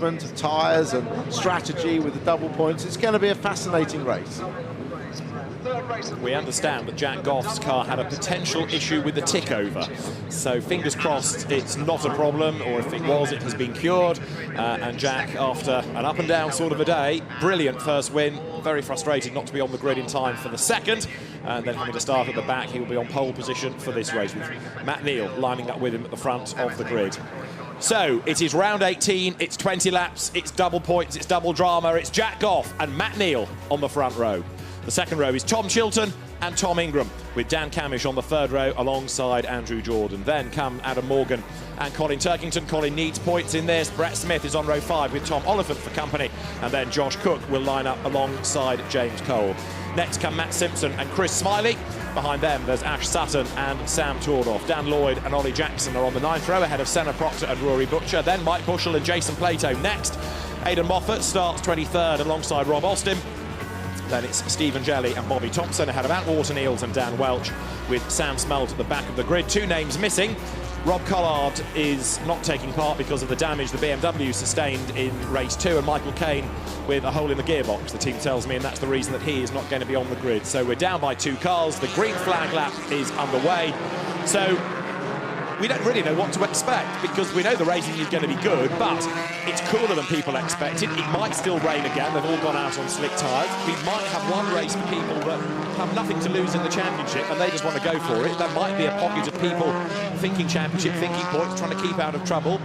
management of tyres and strategy with the double points. It's going to be a fascinating race. We understand that Jack Goff's car had a potential issue with the tick over, so fingers crossed it's not a problem, or if it was, it has been cured. And Jack, after an up and down sort of a day, brilliant first win, very frustrated not to be on the grid in time for the second, and then having to start at the back. He will be on pole position for this race with Matt Neal lining up with him at the front of the grid. So it is round 18, it's 20 laps, it's double points, it's double drama, it's Jack Goff and Matt Neal on the front row. The second row is Tom Chilton and Tom Ingram, with Dan Camish on the third row alongside Andrew Jordan. Then come Adam Morgan and Colin Turkington. Colin needs points in this. Brett Smith is on row 5 with Tom Oliphant for company, and then Josh Cook will line up alongside James Cole. Next come Matt Simpson and Chris Smiley. Behind them there's Ash Sutton and Sam Tordoff. Dan Lloyd and Ollie Jackson are on the 9th row ahead of Senna Proctor and Rory Butcher. Then Mike Bushell and Jason Plato next. Aidan Moffat starts 23rd alongside Rob Austin. Then it's Stephen Jelly and Bobby Thompson ahead of Atwater Eels and Dan Welch, with Sam Smelt at the back of the grid. 2 names missing. Rob Collard is not taking part because of the damage the BMW sustained in race 2, and Michael Caine with a hole in the gearbox, the team tells me, and that's the reason that he is not going to be on the grid. So we're down by 2 cars. The green flag lap is underway. So we don't really know what to expect, because we know the racing is going to be good, but it's cooler than people expected. It might still rain again. They've all gone out on slick tyres. We might have one race for people that have nothing to lose in the championship and they just want to go for it. There might be a pocket of people thinking championship, thinking points, trying to keep out of trouble.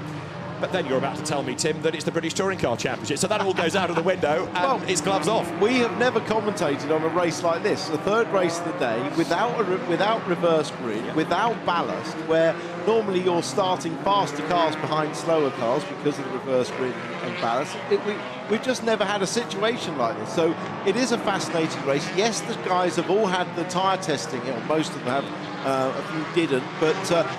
But then you're about to tell me, Tim, that it's the British Touring Car Championship, so that all goes out of the window and well, it's gloves off. We have never commentated on a race like this, the third race of the day, without reverse grid, without ballast, where normally you're starting faster cars behind slower cars because of the reverse grid and ballast. We've just never had a situation like this, so it is a fascinating race. Yes, the guys have all had the tyre testing, most of them have. A few didn't, but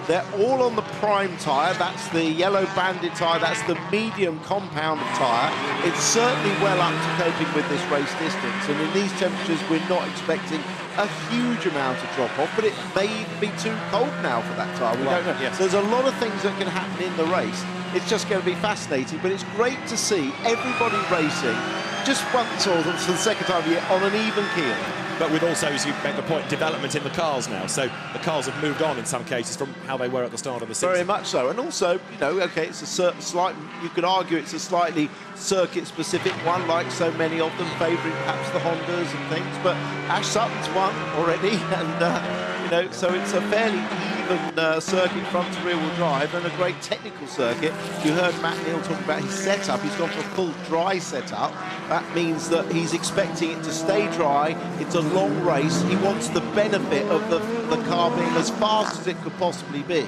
they're all on the prime tyre. That's the yellow banded tyre, that's the medium compound of tyre. It's certainly well up to coping with this race distance, and in these temperatures we're not expecting a huge amount of drop-off, but it may even be too cold now for that tyre. We don't know. Yes. There's a lot of things that can happen in the race. It's just going to be fascinating, but it's great to see everybody racing just once or for the second time of year on an even keel. But with also, as you make the point, development in the cars now. So the cars have moved on in some cases from how they were at the start of the season. Very much so. And also, okay, it's a slight, you could argue it's a slightly circuit-specific one, like so many of them, favouring perhaps the Hondas and things. But Ash Sutton's won already, and, so it's a fairly even circuit front to rear-wheel drive and a great technical circuit. You heard Matt Neal talk about his setup. He's gone for a full dry setup. That means that he's expecting it to stay dry. It's a long race. He wants the benefit of the car being as fast as it could possibly be,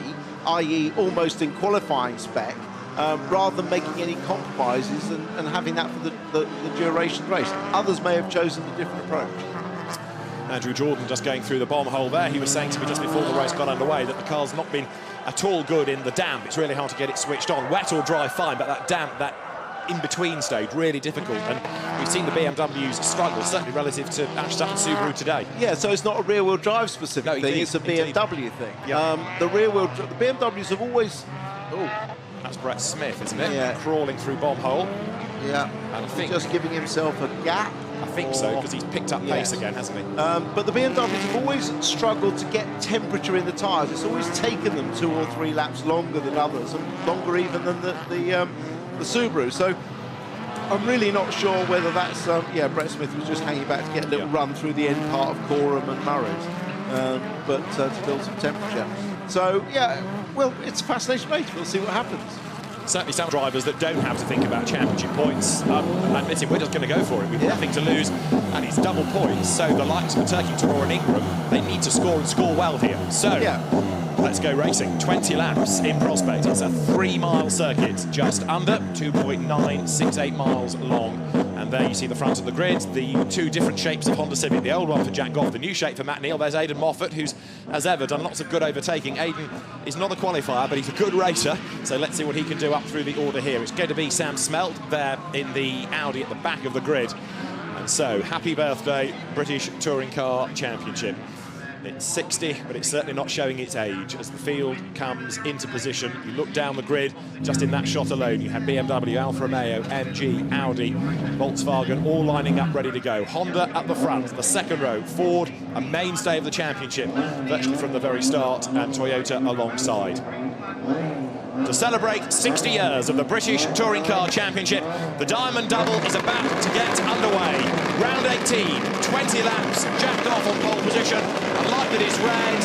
i.e. almost in qualifying spec, rather than making any compromises and having that for the duration of the race. Others may have chosen a different approach. Andrew Jordan just going through the bomb hole there. He was saying to me just before the race got underway that the car's not been at all good in the damp. It's really hard to get it switched on. Wet or dry, fine, but that damp, that in-between stage, really difficult. And we've seen the BMWs struggle, certainly relative to Ash Sutton Subaru today. Yeah, so it's not a rear-wheel drive specific thing, it's a BMW thing. Yep. The BMWs have always... Oh, that's Brett Smith, isn't it? Yeah. Crawling through bomb hole. Yeah, and I think just giving himself a gap. I think so, because he's picked up pace again, hasn't he? But the BMWs have always struggled to get temperature in the tyres. It's always taken them 2 or 3 laps longer than others, and longer even than the Subaru. So I'm really not sure whether that's... Brett Smith was just hanging back to get a little run through the end part of Coram and Murray's, but to build some temperature. So, well, it's a fascinating race. We'll see what happens. Certainly some drivers that don't have to think about championship points admitting we're just going to go for it. We've nothing to lose, and it's double points. So the likes of Turkington or Ingram, they need to score and score well here. So let's go racing. 20 laps in Prospect. It's a 3-mile circuit, just under 2.968 miles long. And there you see the front of the grid, the 2 different shapes of Honda Civic, the old one for Jack Goff, the new shape for Matt Neal. There's Aidan Moffat, who's, as ever, done lots of good overtaking. Aidan is not a qualifier, but he's a good racer, so let's see what he can do up through the order here. It's going to be Sam Smelt there in the Audi at the back of the grid. And so, happy birthday, British Touring Car Championship. It's 60, but it's certainly not showing its age. As the field comes into position, you look down the grid, just in that shot alone, you had BMW, Alfa Romeo, MG, Audi, Volkswagen, all lining up ready to go. Honda at the front, the second row, Ford, a mainstay of the championship, virtually from the very start, and Toyota alongside. To celebrate 60 years of the British Touring Car Championship, the Diamond Double is about to get underway. Round 18, 20 laps, Jack Goff on pole position, a light that is red.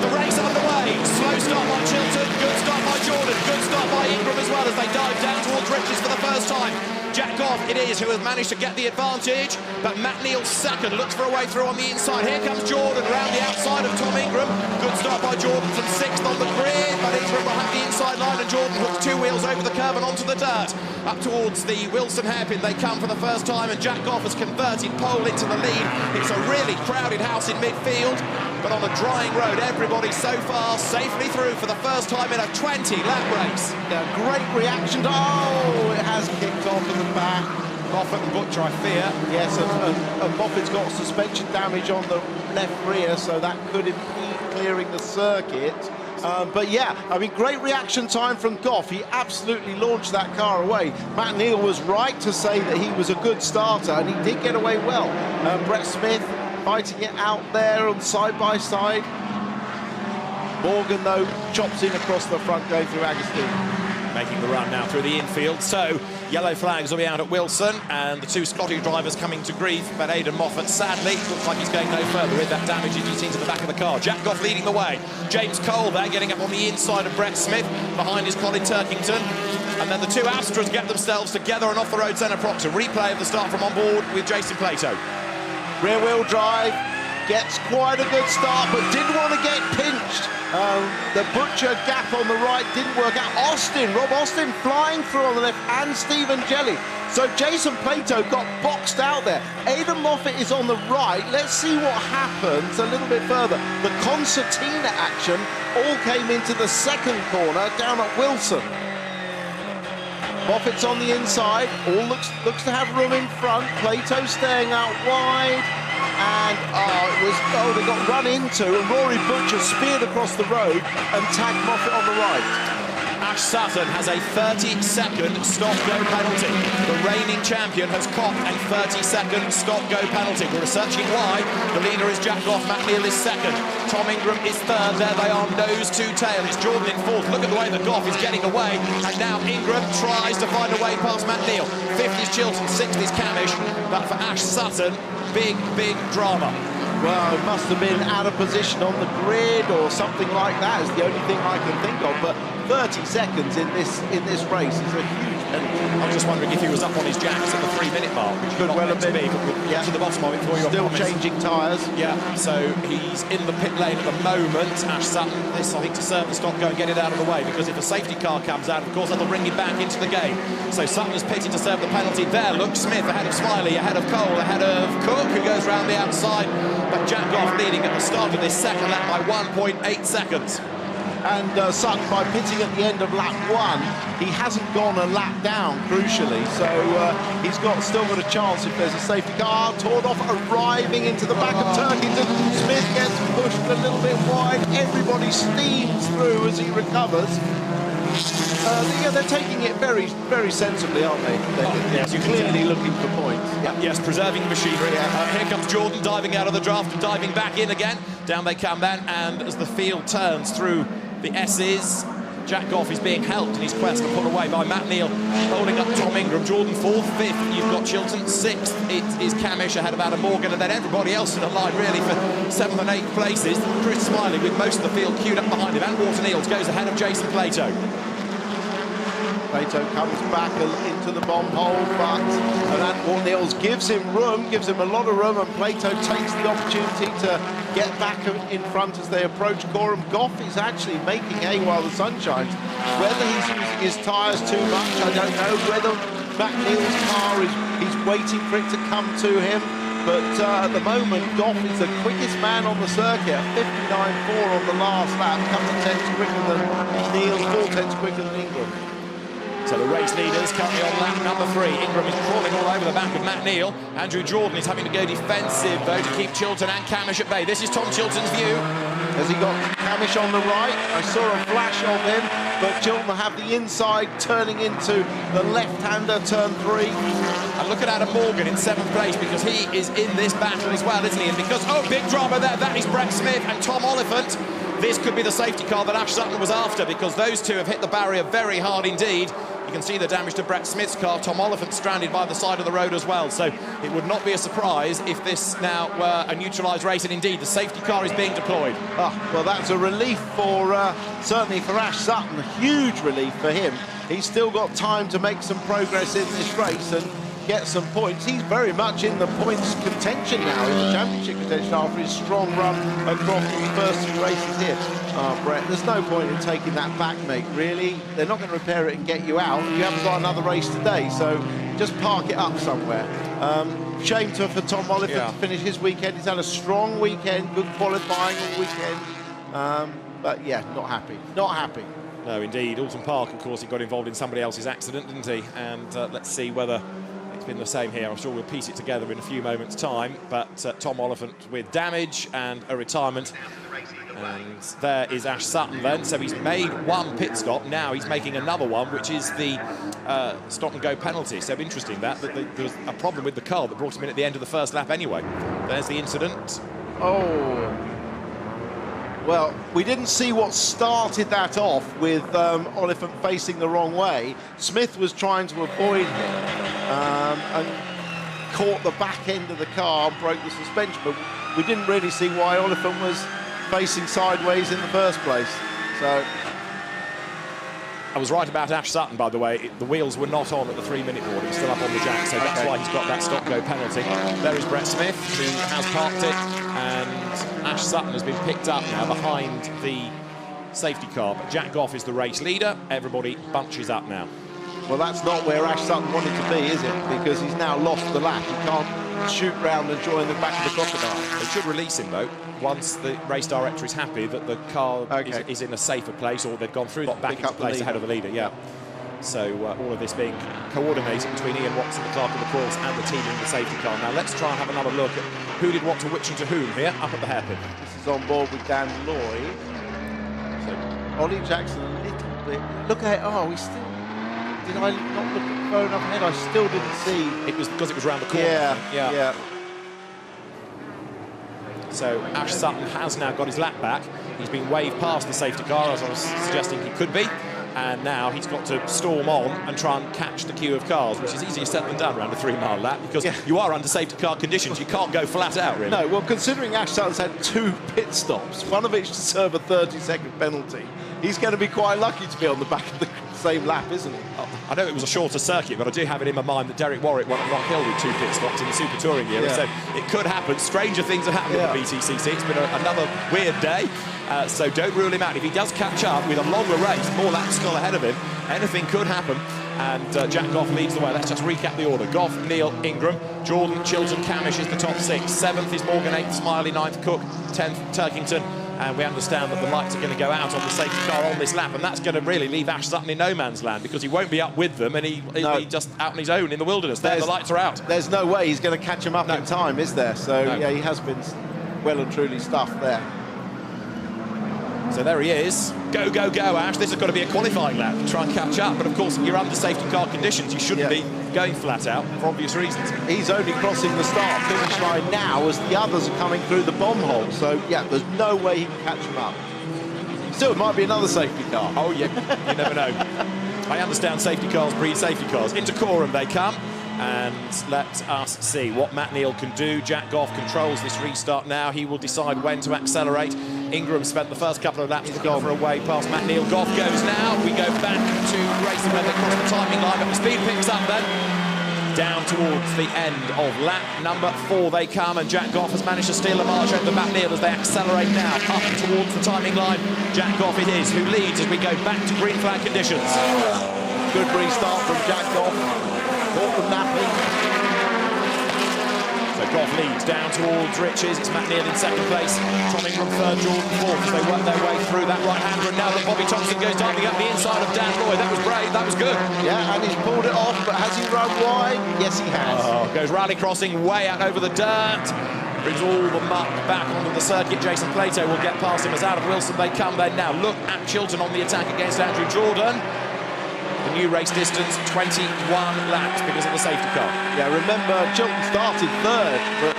The race underway, slow start by Chilton, good start by Jordan, good start by Ingram as well as they dive down towards Riches for the first time. Jack Goff it is who has managed to get the advantage, but Matt Neal second, looks for a way through on the inside. Here comes Jordan round the outside of Tom Ingram. Good start by Jordan from 6th on the grid, but Ingram will have the inside line and Jordan hooks 2 wheels over the curb and onto the dirt. Up towards the Wilson hairpin they come for the first time, and Jack Goff has converted pole into the lead. It's a really crowded house in midfield, but on a drying road, everybody so far safely through for the first time in a 20-lap race. Yeah, great reaction. Oh, it has kicked off in the back. Moffat and Butcher, I fear. Yes, and Moffat's got suspension damage on the left rear, so that could impede clearing the circuit. But yeah, I mean, great reaction time from Goff. He absolutely launched that car away. Matt Neal was right to say that he was a good starter, and he did get away well. Brett Smith fighting it out there on side-by-side. Morgan, though, chops in across the front, going through Agostini. Making the run now through the infield. So, yellow flags will be out at Wilson, and the 2 Scottish drivers coming to grief, but Aidan Moffat, sadly, looks like he's going no further with that damage as you've seen to the back of the car. Jack Goff leading the way. James Cole there, getting up on the inside of Brett Smith. Behind is Colin Turkington. And then the 2 Astras get themselves together and off the road centre props. A replay of the start from on board with Jason Plato. Rear-wheel drive, gets quite a good start, but didn't want to get pinched. The Butcher gap on the right didn't work out. Rob Austin flying through on the left, and Stephen Jelly. So Jason Plato got boxed out there. Aidan Moffat is on the right. Let's see what happens a little bit further. The concertina action all came into the second corner down at Wilson. Moffat's on the inside, all looks to have room in front. Plato staying out wide, and they got run into, and Rory Butcher speared across the road and tagged Moffat on the right. Ash Sutton has a 30-second stop-go penalty. The reigning champion has copped a 30-second stop-go penalty. We're researching why. The leader is Jack Goff, Matt Neal is second. Tom Ingram is third. There they are, nose to tail. It's Jordan in fourth. Look at the way that Goff is getting away. And now Ingram tries to find a way past Matt Neal. 5th is Chilton, 6th is Camish. But for Ash Sutton, big drama. Well, it must have been out of position on the grid or something like that is the only thing I can think of. But 30 seconds in this race is a huge penalty. I was just wondering if he was up on his jacks at the 3-minute mark, which could well have been. To the bottom of it for your Still comments. changing tyres. Yeah, so he's in the pit lane at the moment. Ash Sutton, this I think to serve the stop go and get it out of the way, because if a safety car comes out, of course that'll bring him back into the game. So Sutton has pitted to serve the penalty there. Look, Smith ahead of Smiley, ahead of Cole, ahead of Cook, who goes round the outside. But Jack Goff leading at the start of this second lap by 1.8 seconds. And Sutton, by pitting at the end of lap 1, he hasn't gone a lap down, crucially. So he's still got a chance if there's a safety car. Torn off, arriving into the back of Turkington. Smith gets pushed a little bit wide. Everybody steams through as he recovers. They're taking it very, very sensibly, aren't they? They're clearly looking for points. Yeah. Yes, preserving machinery. Yeah. Here comes Jordan diving out of the draft and diving back in again. Down they come then, and as the field turns through the S's, Jack Goff is being helped in his quest to pull away by Matt Neal, holding up Tom Ingram. Jordan 4th, 5th, you've got Chilton. 6th, it is Camish ahead of Adam Morgan, and then everybody else in the line really for 7th and 8th places. Chris Smiley with most of the field queued up behind him, and Walter Neals goes ahead of Jason Plato. Plato comes back into the bomb hole, but Walter Neals gives him a lot of room, and Plato takes the opportunity to get back in front as they approach Gorham. Goff is actually making hay while the sun shines. Whether he's using his tyres too much, I don't know. Whether Matt Neal's car he's waiting for it to come to him. But at the moment, Goff is the quickest man on the circuit, 59.4 on the last lap, a couple of tenths quicker than Neal, 4 tenths quicker than Ingram. So the race leaders currently on lap number 3. Ingram is crawling all over the back of Matt Neal. Andrew Jordan is having to go defensive, though, to keep Chilton and Camish at bay. This is Tom Chilton's view. Has he got Camish on the right? I saw a flash of him, but Chilton will have the inside turning into the left-hander, turn 3. And look at Adam Morgan in 7th place, because he is in this battle as well, isn't he? And because, oh, big drama there. That is Brett Smith and Tom Oliphant. This could be the safety car that Ash Sutton was after, because those two have hit the barrier very hard indeed. You can see the damage to Brett Smith's car. Tom Oliphant stranded by the side of the road as well. So it would not be a surprise if this now were a neutralised race, and indeed the safety car is being deployed. Well, that's a relief for, certainly for Ash Sutton, a huge relief for him. He's still got time to make some progress in this race and get some points. He's very much in the points contention now, in the championship contention, after his strong run across the first 2 races here. Brett, there's no point in taking that back, mate, really. They're not going to repair it and get you out. You haven't got another race today, so just park it up somewhere. Shame for Tom Oliphant to finish his weekend. He's had a strong weekend, good qualifying all weekend. But yeah, not happy. Not happy. No, indeed. Alton Park, of course, he got involved in somebody else's accident, didn't he? And let's see whether it's been the same here. I'm sure we'll piece it together in a few moments' time. But Tom Oliphant with damage and a retirement. And there is Ash Sutton then. So he's made 1 pit stop. Now he's making another one, which is the stop-and-go penalty. So interesting that there was a problem with the car that brought him in at the end of the first lap anyway. There's the incident. Oh. Well, we didn't see what started that off with Oliphant facing the wrong way. Smith was trying to avoid him and caught the back end of the car and broke the suspension, but we didn't really see why Oliphant was facing sideways in the first place. So I was right about Ash Sutton, by the way. The wheels were not on at the 3-minute board. It was still up on the jack, so that's why he's got that stop-go penalty. There is Brett Smith, who has parked it, and Ash Sutton has been picked up now behind the safety car. But Jack Goff is the race leader. Everybody bunches up now. Well, that's not where Ash Sutton wanted to be, is it? Because he's now lost the lap. He can't shoot round and join the back of the crocodile. They should release him, though, once the race director is happy that the car is in a safer place, or they've gone through that back into place ahead of the leader. Yeah. So all of this being coordinated between Ian Watson, the clerk of the course, and the team in the safety car. Now let's try and have another look at who did what to which and to whom here up at the hairpin. This is on board with Dan Lloyd. So Ollie Jackson a little bit. Look at it. Oh, we still. Did I not look at the phone up ahead? I still didn't see. It was because it was round the corner. Yeah. So Ash Sutton has now got his lap back. He's been waved past the safety car, as I was suggesting he could be. And now he's got to storm on and try and catch the queue of cars, which is easier said than done around a 3-mile lap, because you are under safety car conditions. You can't go flat out, really. No, well, considering Ash Sutton's had 2 pit stops, one of which to serve a 30-second penalty, he's going to be quite lucky to be on the back of the same lap, isn't he? I know it was a shorter circuit, but I do have it in my mind that Derek Warwick won at Rock Hill with 2 pit stops in the Super Touring era, so it could happen. Stranger things have happened at the BTCC. It's been another weird day, so don't rule him out. If he does catch up with a longer race, more laps still ahead of him, anything could happen. And Jack Goff leads the way. Let's just recap the order. Goff, Neal, Ingram, Jordan, Chilton, Camish is the top 6. 7th is Morgan, 8th Smiley, 9th Cook, 10th Turkington. And we understand that the lights are going to go out on the safety car on this lap, and that's going to really leave Ash Sutton in no man's land, because he won't be up with them, and he'll be just out on his own in the wilderness. There, the lights are out. There's no way he's going to catch him up in time, is there? So, yeah, he has been well and truly stuffed there. So there he is. Go, go, go, Ash. This has got to be a qualifying lap to try and catch up. But, of course, you're under safety car conditions. You shouldn't be going flat out for obvious reasons. He's only crossing the start-finish line now as the others are coming through the bomb hole. So, yeah, there's no way he can catch him up. Still, it might be another safety car. Oh, yeah, you never know. I understand safety cars breed safety cars. Into Coram they come. And let us see what Matt Neal can do. Jack Goff controls this restart now. He will decide when to accelerate. Ingram spent the first couple of laps looking for a way past Matt Neal. Goff goes now. We go back to racing when they cross the timing line, but the speed picks up then. Down towards the end of lap number 4 they come, and Jack Goff has managed to steal a march over Matt Neal as they accelerate now up towards the timing line. Jack Goff it is who leads as we go back to green flag conditions. Good restart from Jack Goff. Caught them napping. So Goff lead down towards Riches. It's Matt Neal in second place, Tom Ingram third, Jordan fourth as they work their way through that right-hander. And now that Bobby Thompson goes diving up the inside of Dan Lloyd. That was brave, that was good. Yeah, and he's pulled it off, but has he run wide? Yes, he has. Oh, goes rally crossing way out over the dirt. Brings all the muck back onto the circuit. Jason Plato will get past him as out of Wilson they come. They now look at Chilton on the attack against Andrew Jordan. The new race distance, 21 laps because of the safety car. Yeah, remember, Chilton started third, but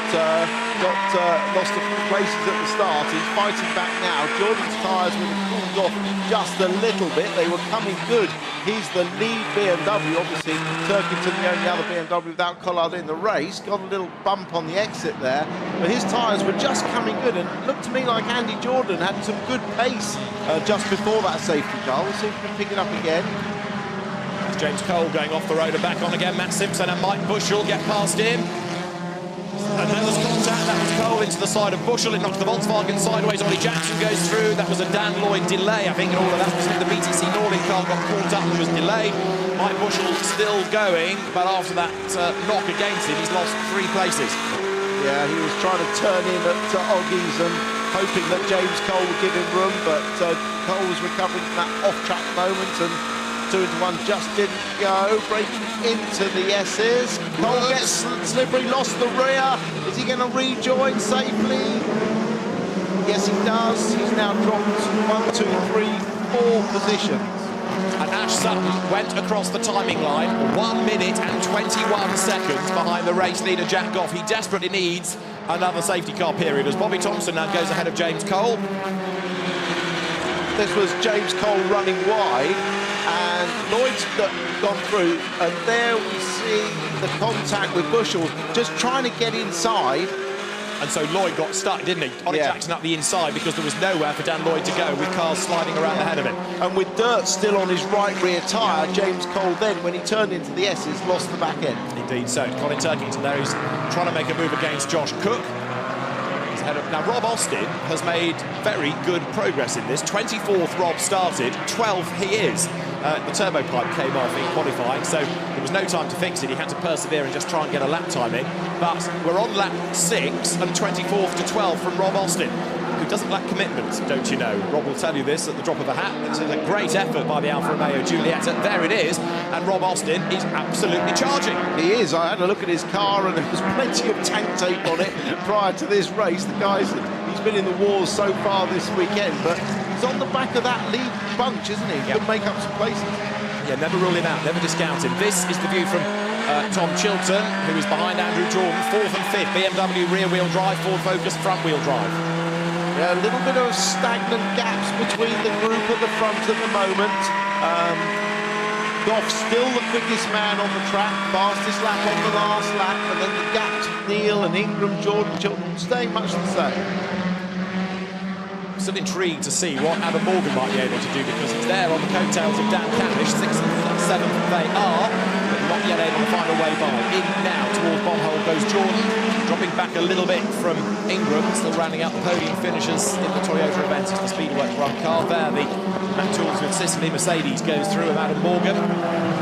lost a few places at the start. He's fighting back now. Jordan's tyres would have cooled off just a little bit. They were coming good. He's the lead BMW. Obviously, Turkington, the only other BMW without Collard in the race. Got a little bump on the exit there. But his tyres were just coming good. And it looked to me like Andy Jordan had some good pace just before that safety car. We'll see if we can pick it up again. James Cole going off the road and back on again. Matt Simpson and Mike Bushell get past him. And there was contact. That was Cole into the side of Bushell. It knocked the Volkswagen sideways. Ollie Jackson goes through. That was a Dan Lloyd delay, I think, and all of that was the BTC Nordic car got caught up and was delayed. Mike Bushell still going, but after that knock against him, he's lost 3 places. Yeah, he was trying to turn in at Oggies and hoping that James Cole would give him room, but Cole was recovering from that off-track moment and 2 into 1 just didn't go. Breaking into the S's. Cole gets slippery, lost the rear. Is he going to rejoin safely? Yes, he does. He's now dropped 1, 2, 3, 4 positions. And Ash Sutton went across the timing line 1 minute and 21 seconds behind the race leader Jack Goff. He desperately needs another safety car period as Bobby Thompson now goes ahead of James Cole. This was James Cole running wide, and Lloyd's gone through, and there we see the contact with Bushell, just trying to get inside. And so Lloyd got stuck, didn't he? Ollie Jackson up the inside because there was nowhere for Dan Lloyd to go with cars sliding around ahead of him. And with dirt still on his right rear tyre, James Cole then, when he turned into the S's, lost the back end. Indeed so. Colin Turkington there, he's trying to make a move against Josh Cook. Now, Rob Austin has made very good progress in this. 24th Rob started, 12th he is. The turbo pipe came off in qualifying, so there was no time to fix it. He had to persevere and just try and get a lap time in. But we're on lap 6 and 24th to 12 from Rob Austin, who doesn't lack commitment, don't you know? Rob will tell you this at the drop of a hat. It's a great effort by the Alfa Romeo Giulietta. There it is, and Rob Austin is absolutely charging. He is. I had a look at his car, and there was plenty of tank tape on it prior to this race. The guy's he's been in the wars so far this weekend, but he's on the back of that lead bunch, isn't he? He could make up some places. Yeah, never rule him out, never discount him. This is the view from Tom Chilton, who is behind Andrew Jordan, 4th and 5th. BMW rear-wheel drive, Ford Focus front-wheel drive. Yeah, a little bit of stagnant gaps between the group at the front at the moment. Goff still the quickest man on the track, fastest lap on the last lap, and then the gaps with Neal and Ingram, Jordan, Chilton staying much the same. Still intrigued to see what Adam Morgan might be able to do because he's there on the coattails of Dan Cavendish, 6th and 7th they are, but not yet able to find a way by. In now towards Bonhole goes Jordan, dropping back a little bit from Ingram, still rounding out the podium finishers in the Toyota event. It's the Speedworks run car there. The Matt Tools with Sicily Mercedes goes through with Adam Morgan,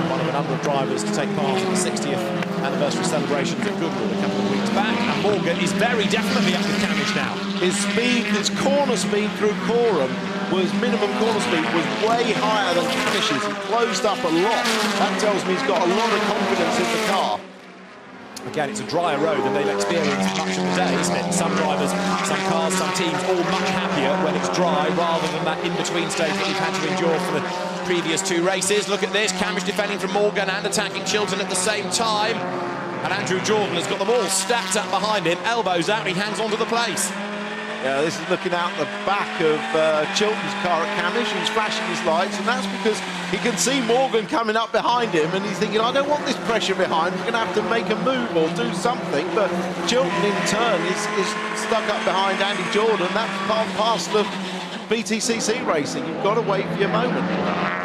one of a number of drivers to take part in the 60th anniversary celebrations at Goodwood a couple of weeks back. And Morgan is very definitely up with Cavendish now. His speed, his corner speed through Coram minimum corner speed was way higher than Cavendish's. He closed up a lot. That tells me he's got a lot of confidence in the car. Again, it's a drier road than they've experienced much of the day, isn't it? Some drivers, some cars, some teams, all much happier when it's dry rather than that in-between stage that we've had to endure for the previous 2 races. Look at this, Cavendish defending from Morgan and attacking Chilton at the same time. And Andrew Jordan has got them all stacked up behind him, elbows out, he hangs on to the place. Yeah, this is looking out the back of Chilton's car at Cavendish. He's flashing his lights, and that's because he can see Morgan coming up behind him, and he's thinking, I don't want this pressure behind. We're going to have to make a move or do something. But Chilton, in turn, is stuck up behind Andy Jordan. That's part and parcel of BTCC racing. You've got to wait for your moment.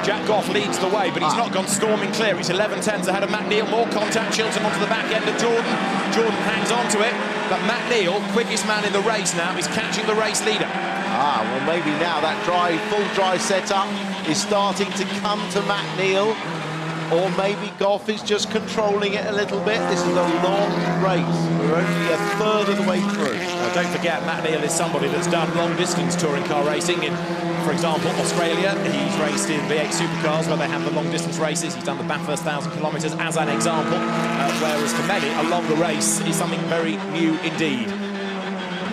Jack Goff leads the way, but he's not gone storming clear. It's 11-10s ahead of Matt Neal. More contact, Chilton onto the back end of Jordan. Jordan hangs on to it, but Matt Neal, quickest man in the race now, is catching the race leader. Well, maybe now that full dry setup is starting to come to Matt Neal. or maybe Goff is just controlling it a little bit. This is a long race. We're only a third of the way through. Now, don't forget, Matt Neal is somebody that's done long-distance touring car racing in, for example, Australia. He's raced in V8 supercars where they have the long-distance races. He's done the Bathurst 1,000 kilometres as an example, whereas for many, a longer race is something very new indeed.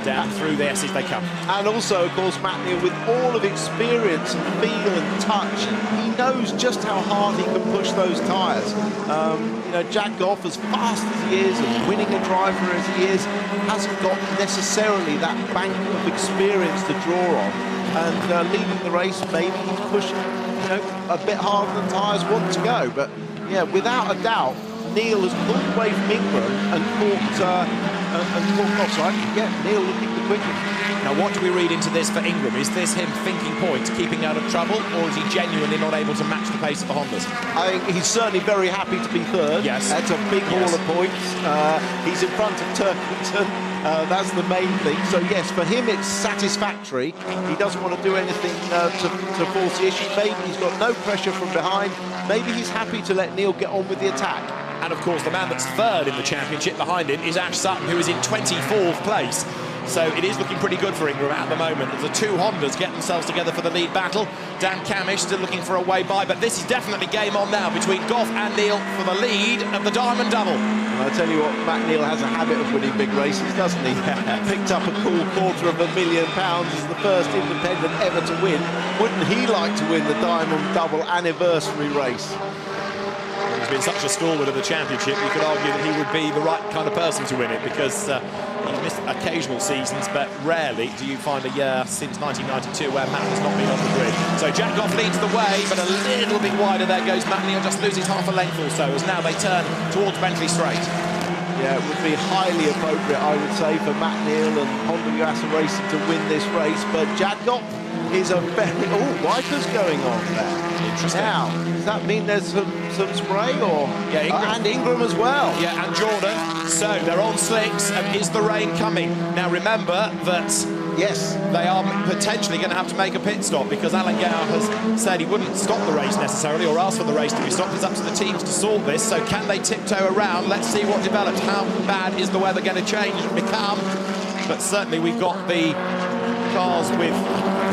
Down through the S's they come. And also, of course, Matt Neal, with all of experience and feel and touch, he knows just how hard he can push those tyres. You know, Jack Goff, as fast as he is, as winning a driver as he is, hasn't got necessarily that bank of experience to draw on. And leading the race, maybe he's pushing, you know, a bit harder than tyres want to go. But yeah, without a doubt, Neal has pulled away from Ingram and caught Goff. Yeah, Neal looking the quickest. Now, what do we read into this for Ingram? Is this him thinking points, keeping out of trouble, or is he genuinely not able to match the pace of the Hondas? I think he's certainly very happy to be third. Yes. That's a big haul of points. He's in front of Turkington. That's the main thing. So, yes, for him it's satisfactory. He doesn't want to do anything to force the issue. Maybe he's got no pressure from behind. Maybe he's happy to let Neal get on with the attack. And, of course, the man that's third in the championship behind him is Ash Sutton, who is in 24th place. So it is looking pretty good for Ingram at the moment as the two Hondas get themselves together for the lead battle. Dan Cammish still looking for a way by, but this is definitely game on now between Goff and Neal for the lead of the Diamond Double. And I tell you what, Matt Neal has a habit of winning big races, doesn't he? Picked up a cool £250,000 as the first independent ever to win. Wouldn't he like to win the Diamond Double anniversary race? He's been such a stalwart of the championship, you could argue that he would be the right kind of person to win it, because he's missed occasional seasons, but rarely do you find a year since 1992 where Matt has not been on the grid. So Jack Goff leads the way, but a little bit wider there goes Matt Neal, just loses half a length or so as now they turn towards Bentley Straight. Yeah, it would be highly appropriate, I would say, for Matt Neal and Honda Yuasa Racing to win this race, but Jack Goff is a very... Oh, wipers going on there. Interesting. Now, does that mean there's some spray, or... Yeah, Ingram. And Ingram as well. Yeah, and Jordan. So they're on slicks, and is the rain coming? Now remember that... Yes. They are potentially going to have to make a pit stop, because Alan Gow has said he wouldn't stop the race necessarily or ask for the race to be stopped. It's up to the teams to sort this. So can they tiptoe around? Let's see what develops. How bad is the weather going to change and become? But certainly we've got the cars with,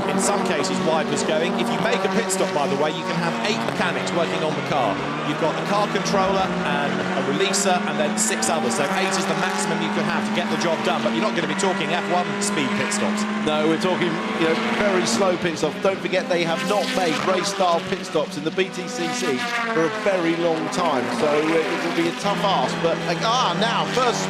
in some cases, wipers going. If you make a pit stop, by the way, you can have 8 mechanics working on the car. You've got the car controller and a releaser and then 6 others. So 8 is the maximum you can have to get the job done. But you're not going to be talking F1 speed pit stops. No, we're talking, you know, very slow pit stops. Don't forget they have not made race-style pit stops in the BTCC for a very long time. So it will be a tough ask. But now first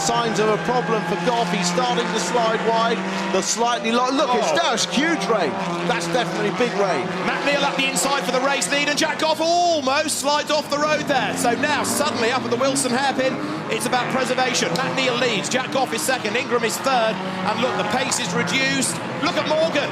signs of a problem for Goff. He's starting to slide wide. The slightly look, it's huge rain. That's definitely big rain. Matt Neal up the inside for the race lead, and Jack Goff almost slides off the road there. So now suddenly up at the Wilson hairpin, it's about preservation. Matt Neal leads, Jack Goff is second, Ingram is third, and look, the pace is reduced. Look at Morgan.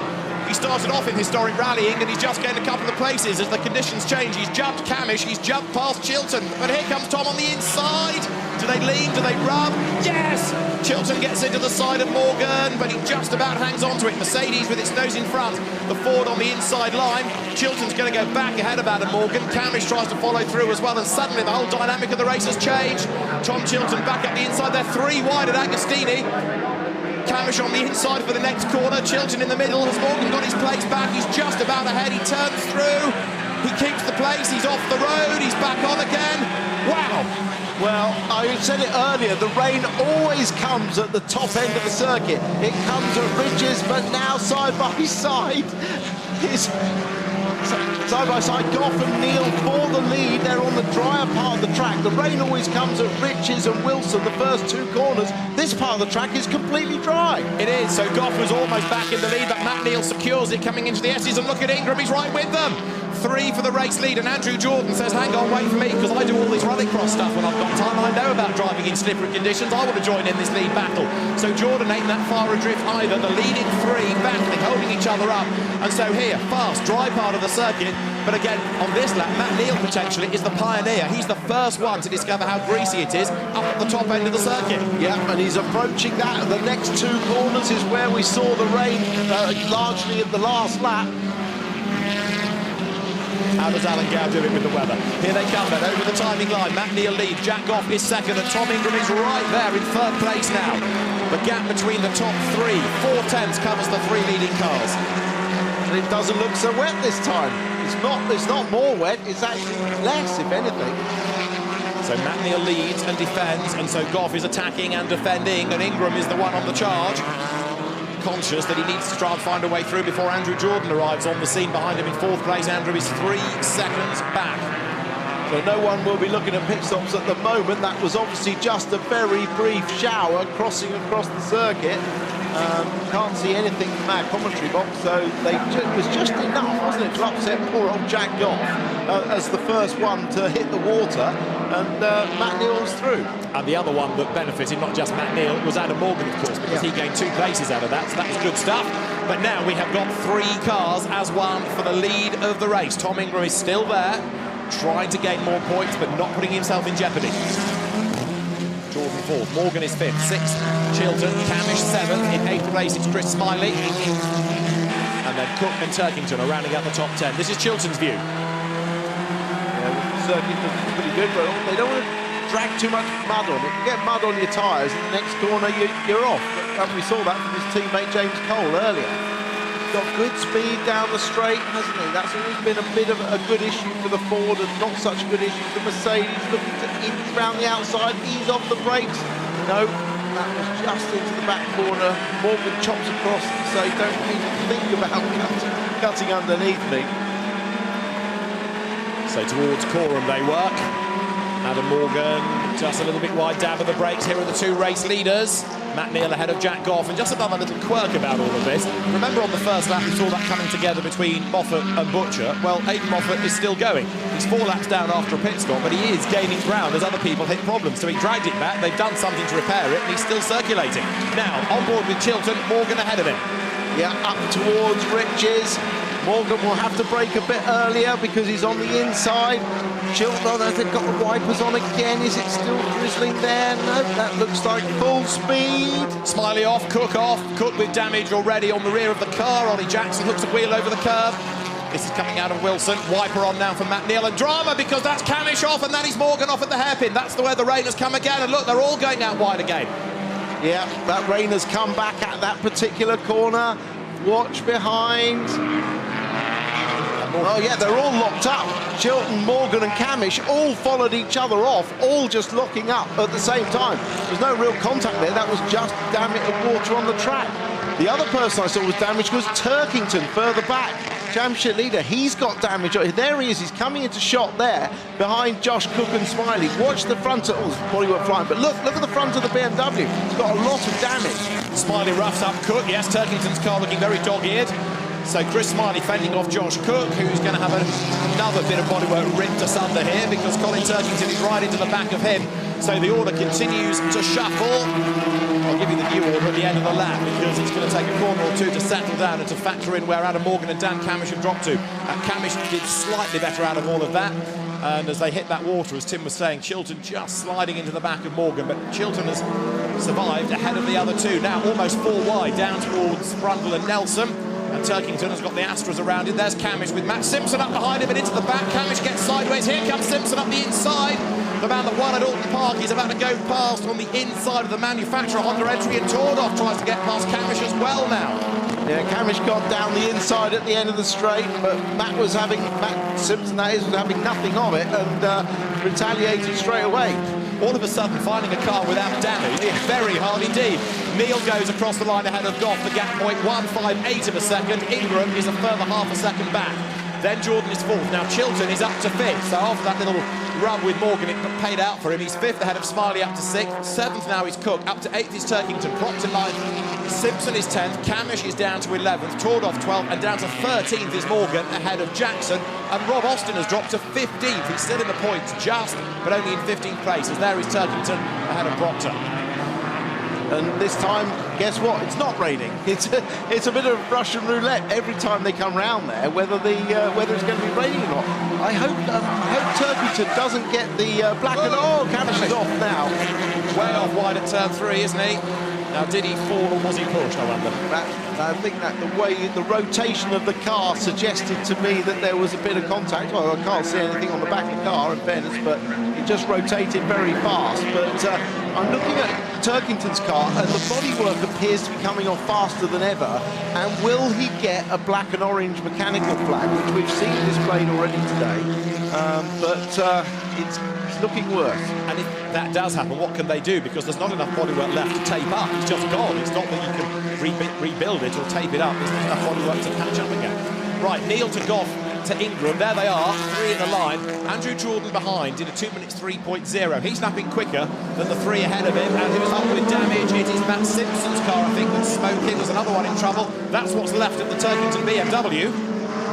He started off in historic rallying and he's just gained a couple of places as the conditions change. He's jumped Cammish, he's jumped past Chilton, but here comes Tom on the inside. Do they lean? Do they rub? Yes! Chilton gets into the side of Morgan, but he just about hangs on to it. Mercedes with its nose in front. The Ford on the inside line. Chilton's going to go back ahead of Adam Morgan. Cammish tries to follow through as well, and suddenly the whole dynamic of the race has changed. Tom Chilton back up the inside. They're 3 wide at Agostini. Cammish on the inside for the next corner. Chilton in the middle. Has Morgan got his place back? He's just about ahead. He turns through. He keeps the place. He's off the road. He's back on again. Wow. Well, I said it earlier, the rain always comes at the top end of the circuit. It comes at ridges, but now side by side. Side by side, Goff and Neal for the lead. They're on the drier part of the track. The rain always comes at Riches and Wilson, the first 2 corners. This part of the track is completely dry. It is, so Goff was almost back in the lead, but Matt Neal secures it coming into the S's, and look at Ingram, he's right with them. 3 for the race lead, and Andrew Jordan says, hang on, wait for me, because I do all this rallycross stuff when I've got time. I know about driving in slippery conditions. I want to join in this lead battle. So Jordan ain't that far adrift either. The leading 3 battling, holding each other up. And so here, fast, dry part of the circuit. But again, on this lap, Matt Neal potentially is the pioneer. He's the first one to discover how greasy it is up at the top end of the circuit. Yeah, and he's approaching that. And the next 2 corners is where we saw the rain largely at the last lap. How does Alan Gow do it with the weather? Here they come then, over the timing line. Matt Neal leads, Jack Goff is second, and Tom Ingram is right there in third place now. The gap between the top three, 4/10 covers the three leading cars. And it doesn't look so wet this time. It's not more wet, it's actually less, if anything. So Matt Neal leads and defends, and so Goff is attacking and defending, and Ingram is the one on the charge. Conscious that he needs to try and find a way through before Andrew Jordan arrives on the scene behind him in fourth place. Andrew is 3 seconds back. So no one will be looking at pit stops at the moment. That was obviously just a very brief shower crossing across the circuit. Can't see anything from our commentary box, so it was just enough, wasn't it, to upset poor old Jack Goff as the first one to hit the water, and Matt Neal's through. And the other one that benefited, not just Matt Neal, was Adam Morgan, of course, because he gained 2 places out of that, so that was good stuff. But now we have got 3 cars as one for the lead of the race. Tom Ingram is still there, trying to gain more points, but not putting himself in jeopardy. Jordan 4th, Morgan is 5th, 6th, Chilton, Camish 7th, in 8th place it's Chris Smiley. And then Cook and Turkington are rounding out the top 10. This is Chilton's view. Yeah, the circuit looks pretty good, but they don't want to drag too much mud on it. You get mud on your tyres, in the next corner you're off. And we saw that from his teammate James Cole earlier. Got good speed down the straight, hasn't he? That's always been a bit of a good issue for the Ford and not such a good issue for Mercedes. Looking to inch round the outside, ease off the brakes. No, that was just into the back corner. Morgan chops across, so don't even think about cutting underneath me. So towards Coram they work. Adam Morgan just a little bit wide, dab of the brakes. Here are the 2 race leaders. Matt Neal ahead of Jack Goff, and just another little quirk about all of this. Remember on the first lap we saw that coming together between Moffat and Butcher. Well, Aidan Moffat is still going. He's 4 laps down after a pit stop, but he is gaining ground as other people hit problems. So he dragged it back, they've done something to repair it, and he's still circulating. Now, on board with Chilton, Morgan ahead of him. Yeah, up towards Riches. Morgan will have to brake a bit earlier because he's on the inside. Chilton, as they've got the wipers on again, is it still drizzling there? No, that looks like full speed. Smiley off, Cook with damage already on the rear of the car. Ollie Jackson hooks the wheel over the curb. This is coming out of Wilson. Wiper on now for Matt Neal, and drama because that's Camish off and that is Morgan off at the hairpin. That's the way the rain has come again, and look, they're all going out wide again. Yeah, that rain has come back at that particular corner. Watch behind. Oh yeah, they're all locked up. Chilton, Morgan and Camish all followed each other off, all just locking up at the same time. There's no real contact there, that was just damage of water on the track. The other person I saw was damaged was Turkington, further back. Championship leader, he's got damage. There he is, he's coming into shot there, behind Josh Cook and Smiley. Watch the front of, oh, his body went flying, but look at the front of the BMW. It's got a lot of damage. Smiley roughs up Cook, yes, Turkington's car looking very dog-eared. So Chris Smiley fending off Josh Cook, who's going to have another bit of bodywork ripped asunder here because Colin Turkington is right into the back of him. So the order continues to shuffle. I'll give you the new order at the end of the lap because it's going to take a corner or 2 to settle down and to factor in where Adam Morgan and Dan Camish have dropped to. Camish did slightly better out of all of that. And as they hit that water, as Tim was saying, Chilton just sliding into the back of Morgan, but Chilton has survived ahead of the other 2. Now almost 4 wide down towards Brundle and Nelson. And Turkington has got the Astras around him. There's Camish with Matt Simpson up behind him and into the back. Camish gets sideways. Here comes Simpson up the inside. The man that won at Alton Park is about to go past on the inside of the manufacturer Honda entry, and Tordoff tries to get past Camish as well now. Yeah, Camish got down the inside at the end of the straight, but Matt Simpson, that is, was having nothing of it and retaliated straight away. All of a sudden, finding a car without damage is very hard indeed. Neal goes across the line ahead of Goff, the gap point 1.58 of a second. Ingram is a further half a second back. Then Jordan is 4th. Now Chilton is up to 5th. So after that little rub with Morgan, it paid out for him. He's 5th ahead of Smiley up to 6th. 7th now is Cook. Up to 8th is Turkington. Propped in line. Simpson is 10th. Camish is down to 11th. Tordoff 12th. And down to 13th is Morgan ahead of Jackson. And Rob Austin has dropped to 15th. He's still in the points just, but only in 15th place. As there is Turkington ahead of Proctor. And this time, guess what? It's not raining. It's a bit of Russian roulette every time they come round there, whether it's going to be raining or not. I hope Turkington doesn't get the black and Camish is off now. Way off wide at turn 3, isn't he? Now, did he fall or was he pushed, I wonder? I think that the way the rotation of the car suggested to me that there was a bit of contact. Well, I can't see anything on the back of the car, in fairness, but it just rotated very fast. But I'm looking at Turkington's car, and the bodywork appears to be coming off faster than ever. And will he get a black and orange mechanical flag, which we've seen displayed already today? It's looking worse. And if that does happen, what can they do? Because there's not enough bodywork left to tape up. It's just gone. It's not that you can rebuild it or tape it up. There's not enough bodywork to patch up again. Right, Neil to Goff to Ingram. There they are, 3 in the line. Andrew Jordan behind in a 2 minutes 3.0. He's snapping quicker than the 3 ahead of him, and who's up with damage? It is Matt Simpson's car, I think, that's smoking. There's another one in trouble. That's what's left of the Turkington BMW.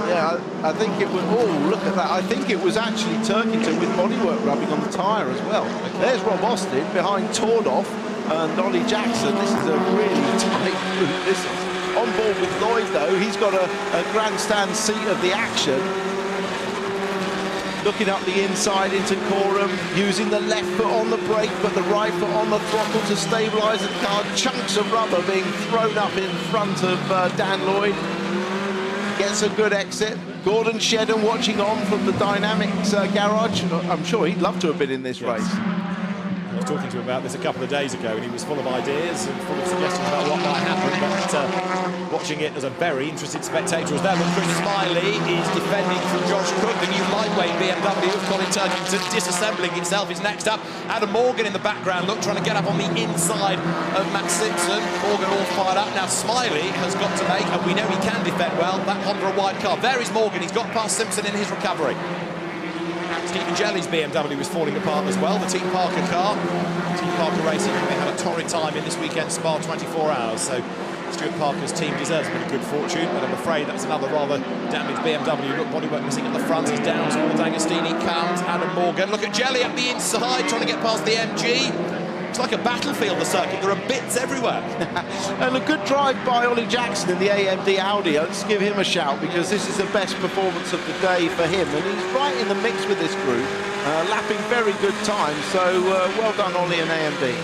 Yeah, I think it was. Oh, look at that! I think it was actually Turkington with bodywork rubbing on the tyre as well. There's Rob Austin behind Tordoff and Ollie Jackson. This is a really tight group. This is on board with Lloyd though. He's got a grandstand seat of the action. Looking up the inside into Coram, using the left foot on the brake, but the right foot on the throttle to stabilise the car. Chunks of rubber being thrown up in front of Dan Lloyd. Gets a good exit. Gordon Shedden watching on from the Dynamics garage. I'm sure he'd love to have been in this race. I was talking to him about this a couple of days ago, and he was full of ideas and full of suggestions about what might happen, but watching it as a very interested spectator was there. But Chris Smiley is defending from Josh Cook. The new lightweight BMW of Colin Turkington disassembling itself is next up. Adam Morgan in the background, look, trying to get up on the inside of Matt Simpson. Morgan all fired up. Now Smiley has got to make, and we know he can defend well, that Honda white car. There is Morgan. He's got past Simpson in his recovery. Stephen Jelly's BMW was falling apart as well, the Team Parker car. Team Parker Racing, they had a torrid time in this weekend's Spa 24 Hours, so Stuart Parker's team deserves a bit of good fortune, but I'm afraid that's another rather damaged BMW. Look, bodywork missing at the front as down towards Agostini comes Adam Morgan. Look at Jelly up the inside, trying to get past the MG. It's like a battlefield, the circuit. There are bits everywhere. And a good drive by Ollie Jackson in the AMD Audi. Let's give him a shout, because this is the best performance of the day for him. And he's right in the mix with this group, lapping very good time. So well done, Ollie and AMD.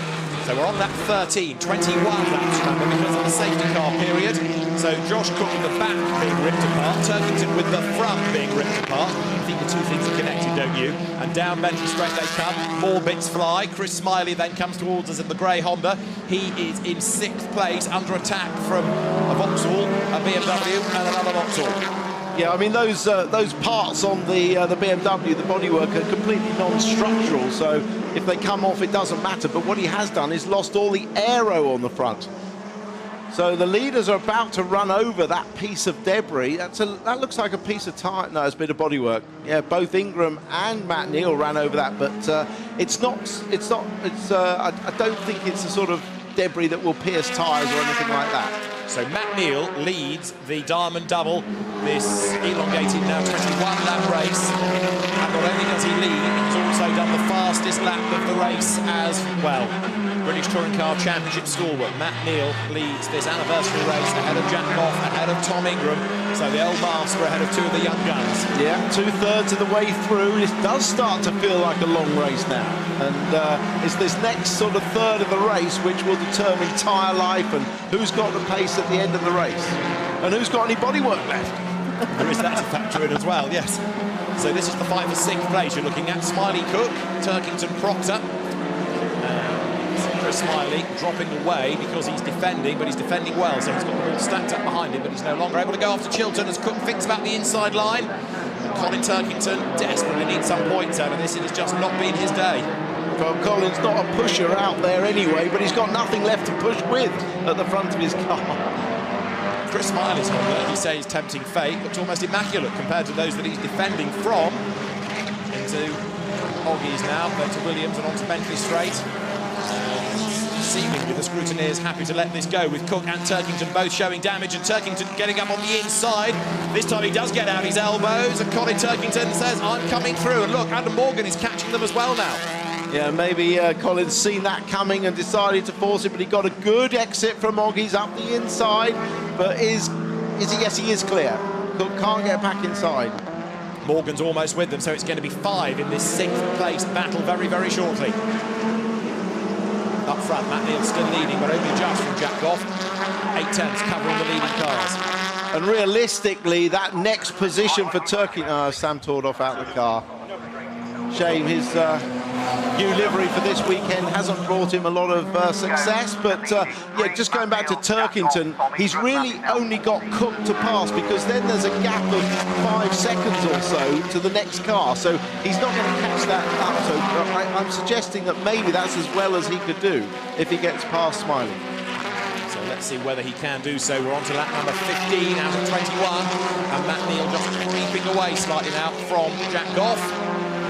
So we're on that 21 laps, remember, because of the safety car period. So Josh Cook with the back being ripped apart, Turkington with the front being ripped apart. I think the two things are connected, don't you? And down Bentley Straight they come, more bits fly. Chris Smiley then comes towards us in the grey Honda. He is in 6th place, under attack from a Vauxhall, a BMW and another Vauxhall. Yeah, I mean, those parts on the BMW, the bodywork, are completely non-structural, so if they come off, it doesn't matter. But what he has done is lost all the aero on the front. So the leaders are about to run over that piece of debris. That looks like a piece of tyre. No, it's a bit of bodywork. Yeah, both Ingram and Matt Neal ran over that, but it's not. I don't think it's the sort of debris that will pierce tyres or anything like that. So Matt Neal leads the Diamond Double, this elongated now 21-lap race. And not only does he lead, he's also done the fastest lap of the race as well. British Touring Car Championship stalwart Matt Neal leads this anniversary race ahead of Jack Goff, ahead of Tom Ingram. So the old master ahead of 2 of the young guns. Yeah, 2/3 of the way through. This does start to feel like a long race now. And it's this next sort of third of the race which will determine tyre life and who's got the pace at the end of the race. And who's got any bodywork left. There is that to factor in as well, yes. So this is the fight for 6th place. You're looking at Smiley Cook, Turkington Proctor. Chris Smiley dropping away because he's defending, but he's defending well, so he's got the ball stacked up behind him, but he's no longer able to go after Chilton as Cook thinks about the inside line. Colin Turkington desperately needs some points out of this. It has just not been his day. Well, Colin's not a pusher out there anyway, but he's got nothing left to push with at the front of his car. Chris Smiley's Honda, he says tempting fate, looks almost immaculate compared to those that he's defending from. Into Oggies now, then to Williams and on to Bentley Straight. Seemingly the scrutineers happy to let this go, with Cook and Turkington both showing damage, and Turkington getting up on the inside. This time he does get out his elbows, and Colin Turkington says, I'm coming through. And look, Adam Morgan is catching them as well now. Yeah, maybe Colin's seen that coming and decided to force it, but he got a good exit from Oggies up the inside. But is he? Yes, he is clear. Cook can't get back inside. Morgan's almost with them, so it's going to be 5 in this 6th place battle very, very shortly. up front. Matt Neal still leading, but only just from Jack Goff. 8/10 covering the leading cars. And realistically, that next position for Turkey... Sam Tordoff out of the car. Shame his new livery for this weekend hasn't brought him a lot of success, but yeah, just going back to Turkington, he's really only got Cook to pass, because then there's a gap of 5 seconds or so to the next car, so he's not going to catch that up. So I'm suggesting that maybe that's as well as he could do if he gets past Smiley. So let's see whether he can do so. We're on to lap number 15 out of 21, and Matt Neal just creeping away slightly now from Jack Goff.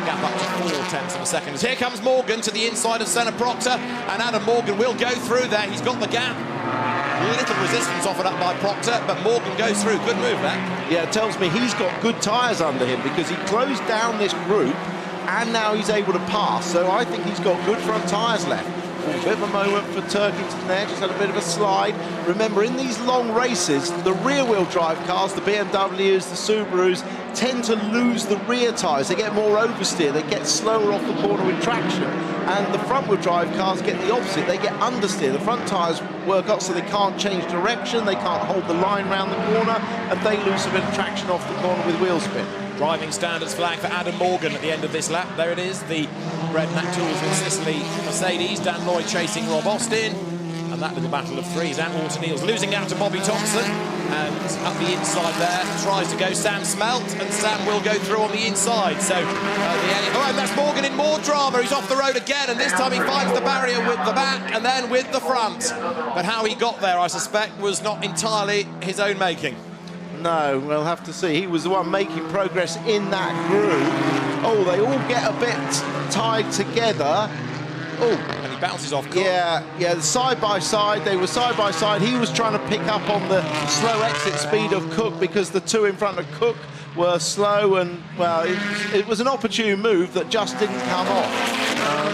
Gap up to 4/10 of a second. Here comes Morgan to the inside of Senna Proctor, and Adam Morgan will go through there. He's got the gap. Little resistance offered up by Proctor, but Morgan goes through. Good move there. Yeah, it tells me he's got good tyres under him, because he closed down this group and now he's able to pass. So I think he's got good front tyres left. A bit of a moment for Turkington there, just had a bit of a slide. Remember, in these long races, the rear-wheel drive cars, the BMWs, the Subarus, tend to lose the rear tyres. They get more oversteer, they get slower off the corner with traction. And the front-wheel drive cars get the opposite, they get understeer. The front tyres work up so they can't change direction, they can't hold the line round the corner, and they lose a bit of traction off the corner with wheel spin. Driving standards flag for Adam Morgan at the end of this lap. There it is, the Red Mac Tools with Sicily Mercedes. Dan Lloyd chasing Rob Austin. And that little battle of threes. And Walter Neal's losing out to Bobby Thompson. And up the inside there, tries to go Sam Smelt. And Sam will go through on the inside. So, and that's Morgan in more drama. He's off the road again. And this time he finds the barrier with the back and then with the front. But how he got there, I suspect, was not entirely his own making. No, we'll have to see. He was the one making progress in that group. Oh, they all get a bit tied together. Oh, and he bounces off Cook. Yeah, side by side. They were side by side. He was trying to pick up on the slow exit speed of Cook, because the two in front of Cook were slow, and well, it was an opportune move that just didn't come off.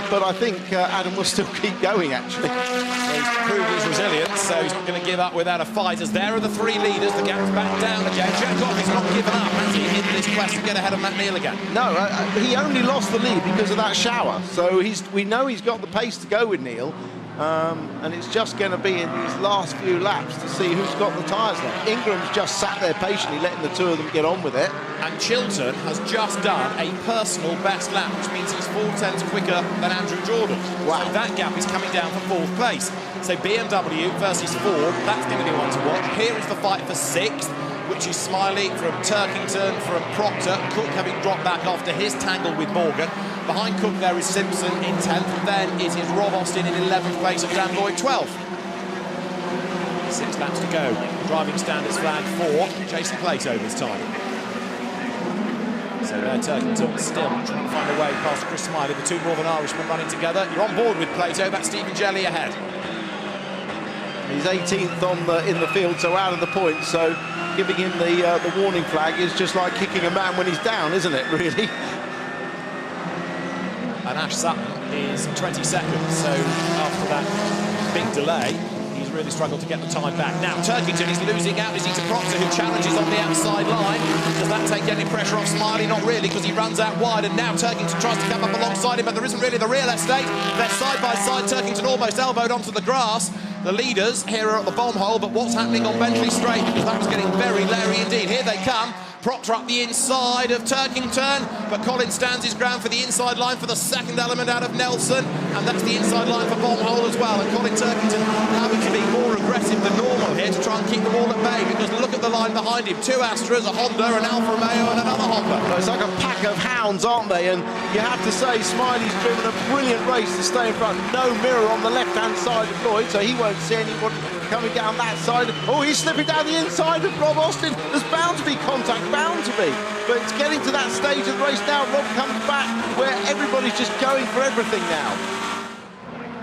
But I think Adam will still keep going, actually. So he's proved his resilience, so he's not going to give up without a fight. As there are the 3 leaders, the gap's back down again. Jack Goff has not given up, has he, in this quest to get ahead of Matt Neal again? No, he only lost the lead because of that shower. So we know he's got the pace to go with Neal. And it's just going to be in these last few laps to see who's got the tyres left. Ingram's just sat there patiently, letting the two of them get on with it. And Chilton has just done a personal best lap, which means he's 4/10 quicker than Andrew Jordan. Wow. So that gap is coming down for 4th place. So BMW versus Ford, that's going to be one to watch. Here is the fight for 6th, which is Smiley from Turkington, from Proctor. Cook having dropped back after his tangle with Morgan. Behind Cook there is Simpson in 10th, then it is Rob Austin in 11th place and Dan Lloyd 12th. 6 laps to go. Driving standards flag for Jason Plato this time. So there Turkington still trying to find a way past Chris Smiley, the 2 Northern Irishmen running together. You're on board with Plato, that's Stephen Jelly ahead. He's 18th in the field, so out of the points, so giving him the warning flag is just like kicking a man when he's down, isn't it, really? And Ash Sutton is 22nd, so after that big delay, he's really struggled to get the time back. Now, Turkington is losing out. Is he to Proctor, who challenges on the outside line? Does that take any pressure off Smiley? Not really, because he runs out wide, and now Turkington tries to come up alongside him, but there isn't really the real estate. They're side by side. Turkington almost elbowed onto the grass. The leaders here are at the bomb hole, but what's happening on Bentley Straight? Because that was getting very leery indeed. Here they come. Proctor up the inside of Turkington, but Colin stands his ground for the inside line for the second element out of Nelson, and that's the inside line for bomb hole as well. And Colin Turkington having to be more aggressive than normal here to try and keep them all at bay, because look at the line behind him. 2 Astras, a Honda, an Alfa Romeo and another Honda. Well, it's like a pack of hounds, aren't they? And you have to say Smiley's driven a brilliant race to stay in front. No mirror on the left-hand side of Lloyd, so he won't see anyone coming down that side. Oh, he's slipping down the inside of Rob Austin. There's bound to be contact, bound to be. But it's getting to that stage of the race now. Rob comes back where everybody's just going for everything now.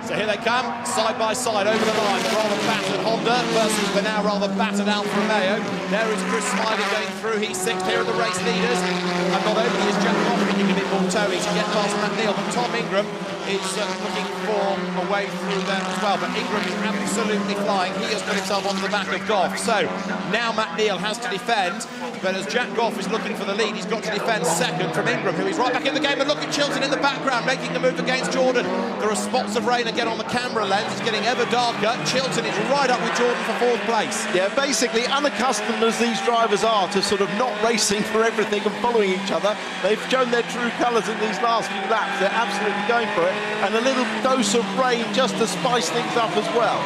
So here they come, side by side over the line. The rather battered Honda versus the now rather battered Alfa Romeo. There is Chris Smiley going through. He's 6th here of the race leaders. And not only is Jack Goff getting a bit more toey to get past Matt Neal, but Tom Ingram is looking for a way through there as well. But Ingram is absolutely flying. He has put himself onto the back of Goff. So now Matt Neal has to defend. but as Jack Goff is looking for the lead, he's got to defend second from Ingram, who is right back in the game. And look at Chilton in the background, making the move against Jordan. There are spots of rain again on the camera lens. It's getting ever darker. Chilton is right up with Jordan for fourth place. Yeah, basically, unaccustomed as these drivers are to sort of not racing for everything and following each other, they've shown their true colours in these last few laps. They're absolutely going for it. And a little dose of rain just to spice things up as well.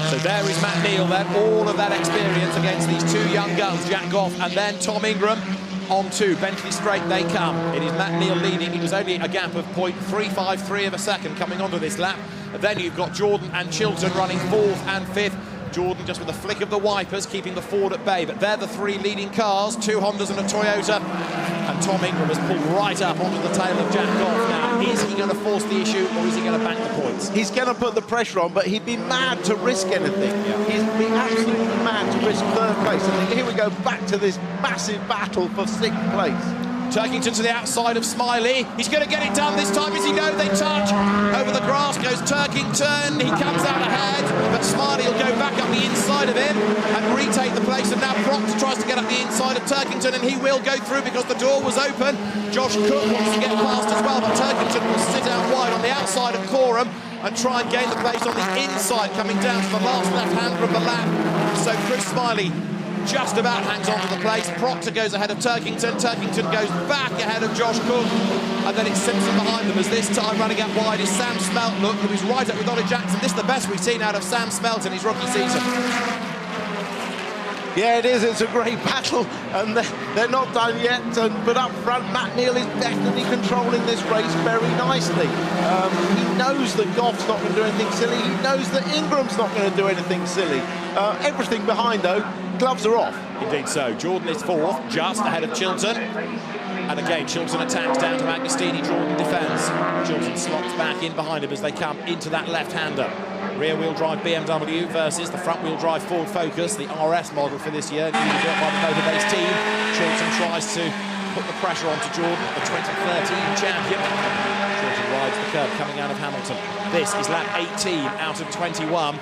So there is Matt Neal then, all of that experience against these two young guns, Jack Goff and then Tom Ingram. On to Bentley Straight they come. It is Matt Neal leading. It was only a gap of 0.353 of a second coming onto this lap. And then you've got Jordan and Chilton running fourth and fifth. Jordan just with a flick of the wipers, keeping the Ford at bay. But they're the three leading cars, two Hondas and a Toyota. And Tom Ingram has pulled right up onto the tail of Jack Goff. Now, is he going to force the issue or is he going to bank the points? He's going to put the pressure on, but he'd be mad to risk anything. Yeah. He'd be absolutely mad to risk third place. And here we go back to this massive battle for sixth place. Turkington to the outside of Smiley. He's going to get it done this time. As he goes, they touch. Over the grass goes Turkington. He comes out ahead, but Smiley will go back up the inside of him and retake the place. And now Proctor tries to get up the inside of Turkington, and he will go through because the door was open. Josh Cook wants to get past as well, but Turkington will sit out wide on the outside of Coram and try and gain the place on the inside, coming down to the last left-hander of the lap. So Chris Smiley just about hangs on to the place. Proctor goes ahead of Turkington. Turkington goes back ahead of Josh Cook. And then it's Simpson behind them, as this time running out wide is Sam Smelton, who is right up with Ollie Jackson. This is the best we've seen out of Sam Smelton in his rookie season. Yeah, it is. It's a great battle, and they're not done yet. But up front, Matt Neal is definitely controlling this race very nicely. He knows that Goff's not going to do anything silly. He knows that Ingram's not going to do anything silly. Everything behind, though, gloves are off. Indeed so. Jordan is fourth, just ahead of Chilton. And again, Chilton attacks down to Agostini. Jordan defends. Chilton slots back in behind him as they come into that left-hander. Rear-wheel drive BMW versus the front-wheel drive Ford Focus, the RS model for this year, newly built by the Motorbase team. Chilton tries to put the pressure onto Jordan, the 2013 champion. Chilton rides the curb coming out of Hamilton. This is lap 18 out of 21.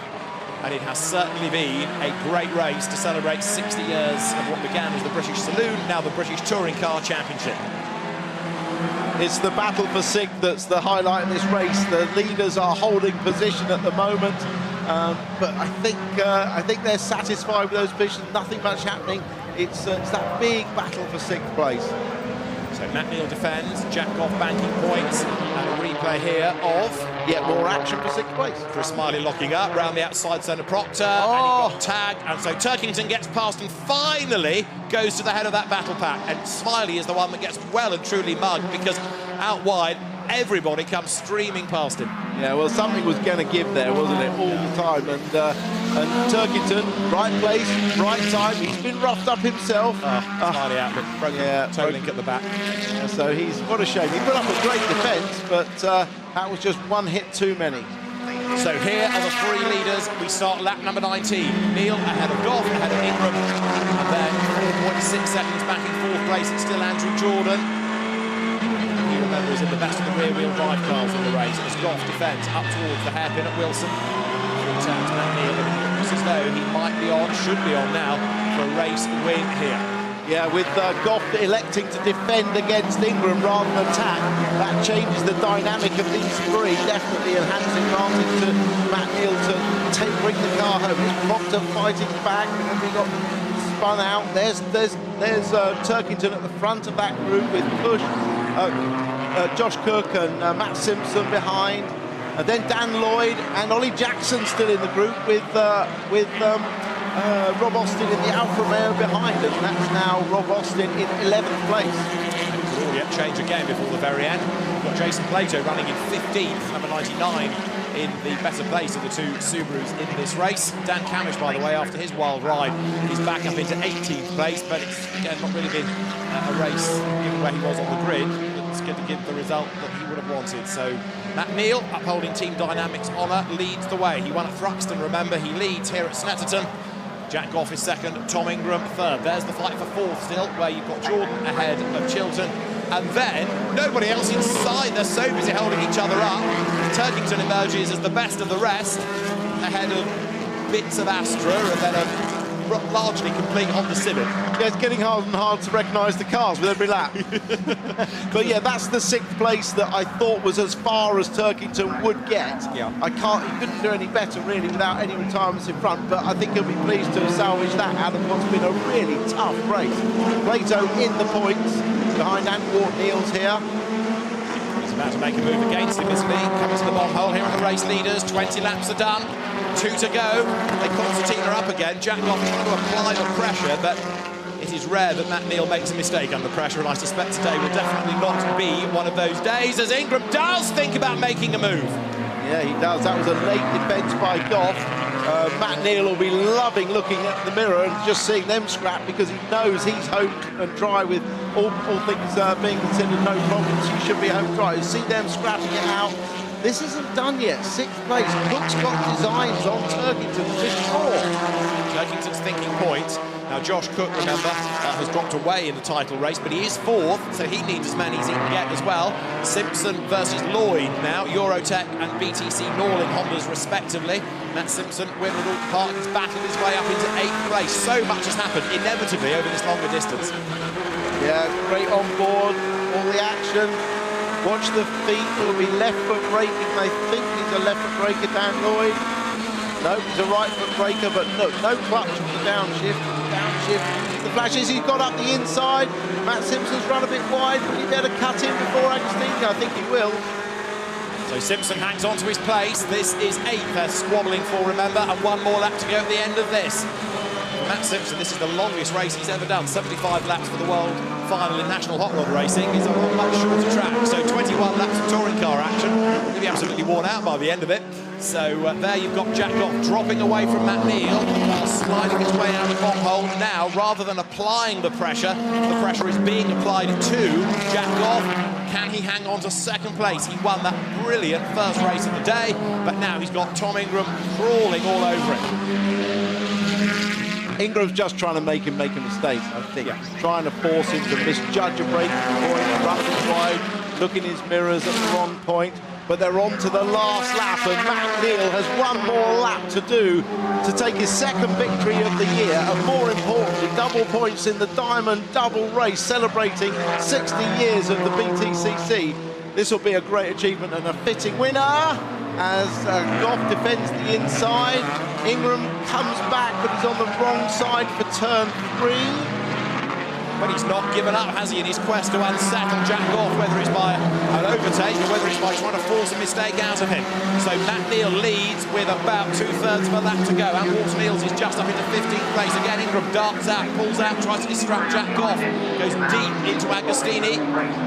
And it has certainly been a great race to celebrate 60 years of what began as the British Saloon, now the British Touring Car Championship. It's the battle for sixth that's the highlight of this race. The leaders are holding position at the moment, but I think they're satisfied with those positions. Nothing much happening. It's that big battle for sixth place. So Matt Neal defends, Jack Goff banking points, and a replay here of yet more action for sixth place. Chris Smiley locking up round the outside centre Proctor, and he got tagged, and so Turkington gets past and finally goes to the head of that battle pack, and Smiley is the one that gets well and truly mugged because out wide everybody comes streaming past him. Yeah, well, something was going to give there, wasn't it, all the time? And Turkington, right place, right time. He's been roughed up himself. Smiley out, but broken toe link at the back. Yeah, so he's, what a shame. He put up a great defence, but that was just one hit too many. So here are the three leaders. We start lap number 19. Neal ahead of Goff, ahead of Ingram. And then 4.6 seconds back in fourth place. It's still Andrew Jordan. Is in the best of the rear-wheel drive cars in the race as Goff defends up towards the hairpin at Wilson. Returns Matt Neal, and it looks as though he might be on, should be on now, for a race win here. Yeah, with Goff electing to defend against Ingram rather than attack, that changes the dynamic of these three, definitely enhancing advantage to Matt Neal to bring the car home. It's Proctor fighting back, and then we got spun out. There's Turkington at the front of that group with Bush. Josh Cook and Matt Simpson behind, and then Dan Lloyd and Ollie Jackson still in the group with Rob Austin in the Alfa Romeo behind us. And that's now Rob Austin in 11th place. Yep, change again before the very end. We've got Jason Plato running in 15th, number 99 in the better place of the two Subarus in this race. Dan Camish, by the way, after his wild ride, he's back up into 18th place, but it's again not really been a race given where he was on the grid. It's going to give the result that he would have wanted. So Matt Neal, upholding Team Dynamics honour, leads the way. He won at Thruxton, remember, he leads here at Snetterton. Jack Goff is second, Tom Ingram third. There's the fight for fourth still, where you've got Jordan ahead of Chilton. And then, nobody else inside, they're so busy holding each other up. Turkington emerges as the best of the rest, ahead of bits of Astra, and then of largely complete Honda Civic. Yeah, it's getting harder and harder to recognise the cars with every lap. But yeah, that's the 6th place that I thought was as far as Turkington would get. Yeah. He couldn't do any better really without any retirements in front, but I think he'll be pleased to salvage that out of what's been a really tough race. Plato in the points behind Ant Ward-Niels here. He's about to make a move against him, isn't he? Coming to the bottom hole here are the race leaders. 20 laps are done, 2 to go. They concertina up again. Jack Goff trying to apply the pressure, but it is rare that Matt Neal makes a mistake under pressure, and I suspect today will definitely not be one of those days, as Ingram does think about making a move. Yeah, he does. That was a late defence by Goff. Matt Neal will be loving looking at the mirror and just seeing them scrap, because he knows he's home and dry with all things being considered, no problems. He should be home dry. You see them scrapping it out. This isn't done yet. 6th place. Cook's got designs on Turkington for sure. Turkington's thinking point. Now Josh Cook, remember, has dropped away in the title race, but he is 4th, so he needs as many as he can get as well. Simpson versus Lloyd now, Eurotech and BTC Norlin Hondas respectively. Matt Simpson, Wimbledon Park, has battled his way up into 8th place. So much has happened inevitably over this longer distance. Yeah, great on board, all the action. Watch the feet, it'll be left foot braking. They think he's a left foot braker, Dan Lloyd. No, he's a right foot braker, but no clutch with the downshift. The flashes, he's got up the inside. Matt Simpson's run a bit wide, but he better cut in before Agostini. I think he will. So Simpson hangs on to his place. This is 8th they're squabbling for, remember, and 1 more lap to go at the end of this. Matt Simpson, this is the longest race he's ever done. 75 laps for the world final in National Hot Rod Racing. Is on a much shorter track. So 21 laps of touring car action. He'll be absolutely worn out by the end of it. So there you've got Jack Goff dropping away from Matt Neal while sliding his way out of the bottom hole. Now, rather than applying the pressure is being applied to Jack Goff. Can he hang on to 2nd place? He won that brilliant first race of the day, but now he's got Tom Ingram crawling all over it. Ingram's just trying to make him make a mistake, I think. Yeah. Trying to force him to misjudge a braking point, rough and wide, look in his mirrors at the wrong point. But they're on to the last lap, and Matt Neal has 1 more lap to do to take his 2nd victory of the year, and more importantly, double points in the Diamond Double race, celebrating 60 years of the BTCC. This will be a great achievement and a fitting winner as Goff defends the inside. Ingram comes back, but he's on the wrong side for turn 3. But he's not given up, has he, in his quest to unsettle Jack Goff, whether it's by an overtake or whether it's by trying to force a mistake out of him. So Matt Neal leads with about 2/3 of a lap to go. And Ward-Niels is just up into 15th place. Again, Ingram darts out, pulls out, tries to distract Jack Goff. Goes deep into Agostini.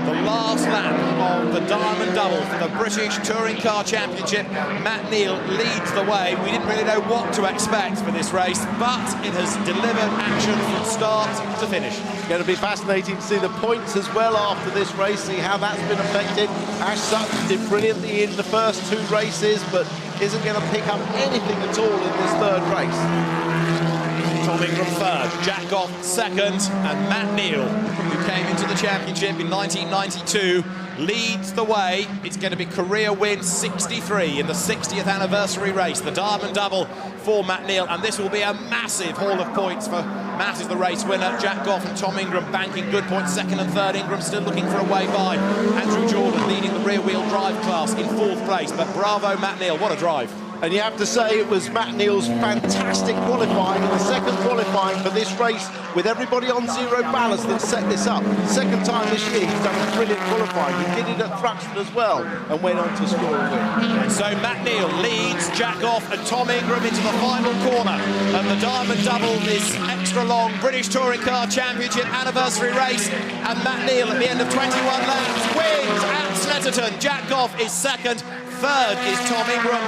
The last lap of the Diamond Double for the British Touring Car Championship. Matt Neal leads the way. We didn't really know what to expect for this race, but it has delivered action from start to finish. It's going to be fascinating to see the points as well after this race, see how that's been affected. Ash Sutton did brilliantly in the first 2 races, but isn't going to pick up anything at all in this 3rd race. Tom Ingram 3rd, Jack Goff 2nd, and Matt Neal, who came into the championship in 1992, leads the way. It's going to be career win 63 in the 60th anniversary race, the Diamond Double for Matt Neal, and this will be a massive haul of points for Matt is the race winner. Jack Goff and Tom Ingram banking good points, 2nd and 3rd. Ingram still looking for a way by. Andrew Jordan leading the rear-wheel drive class in 4th place, but bravo Matt Neal, what a drive. And you have to say it was Matt Neal's fantastic qualifying in the 2nd qualifying for this race with everybody on 0 ballast that set this up. 2nd time this year he's done a brilliant qualifying. He did it at Thruxton as well and went on to score a win. And so Matt Neal leads Jack Goff and Tom Ingram into the final corner of the Diamond Double, this extra long British Touring Car Championship anniversary race. And Matt Neal at the end of 21 laps wins at Snetterton. Jack Goff is 2nd. 3rd is Tom Ingram,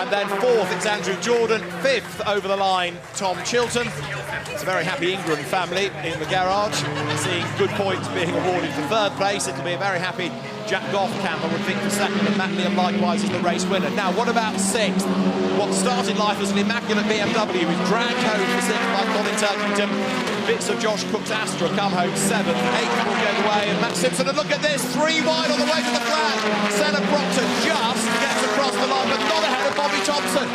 and then 4th it's Andrew Jordan, 5th over the line Tom Chilton. It's a very happy Ingram family in the garage, seeing good points being awarded for 3rd place. It'll be a very happy Jack Goff camp, I would think, for 2nd, and Matt Neal likewise is the race winner. Now, what about 6th? What started life as an immaculate BMW is dragged home for 6th by Colin Turkington. Bits of Josh Cook's Astra come home 7th. 8th will go the way, and Matt Simpson, and look at this, 3 wide on the way to the flag. Senna Proctor just gets across the line, but not ahead of Bobby Thompson.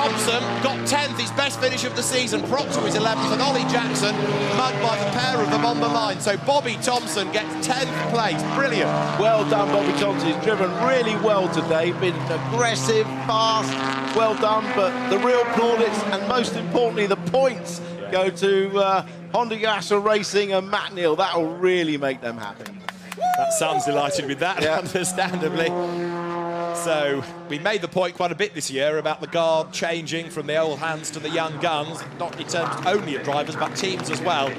Thompson got 10th, his best finish of the season. Proctor was 11th, and Ollie Jackson mugged by the pair of them on the line. So Bobby Thompson gets 10th place. Brilliant. Well done, Bobby Thompson. He's driven really well today, been aggressive, fast, well done. But the real plaudits and most importantly, the points go to Honda Yuasa Racing and Matt Neal. That'll really make them happy. That Sam's delighted with that, Yeah. understandably. So we made the point quite a bit this year about the guard changing from the old hands to the young guns, not in terms only of drivers, but teams as well.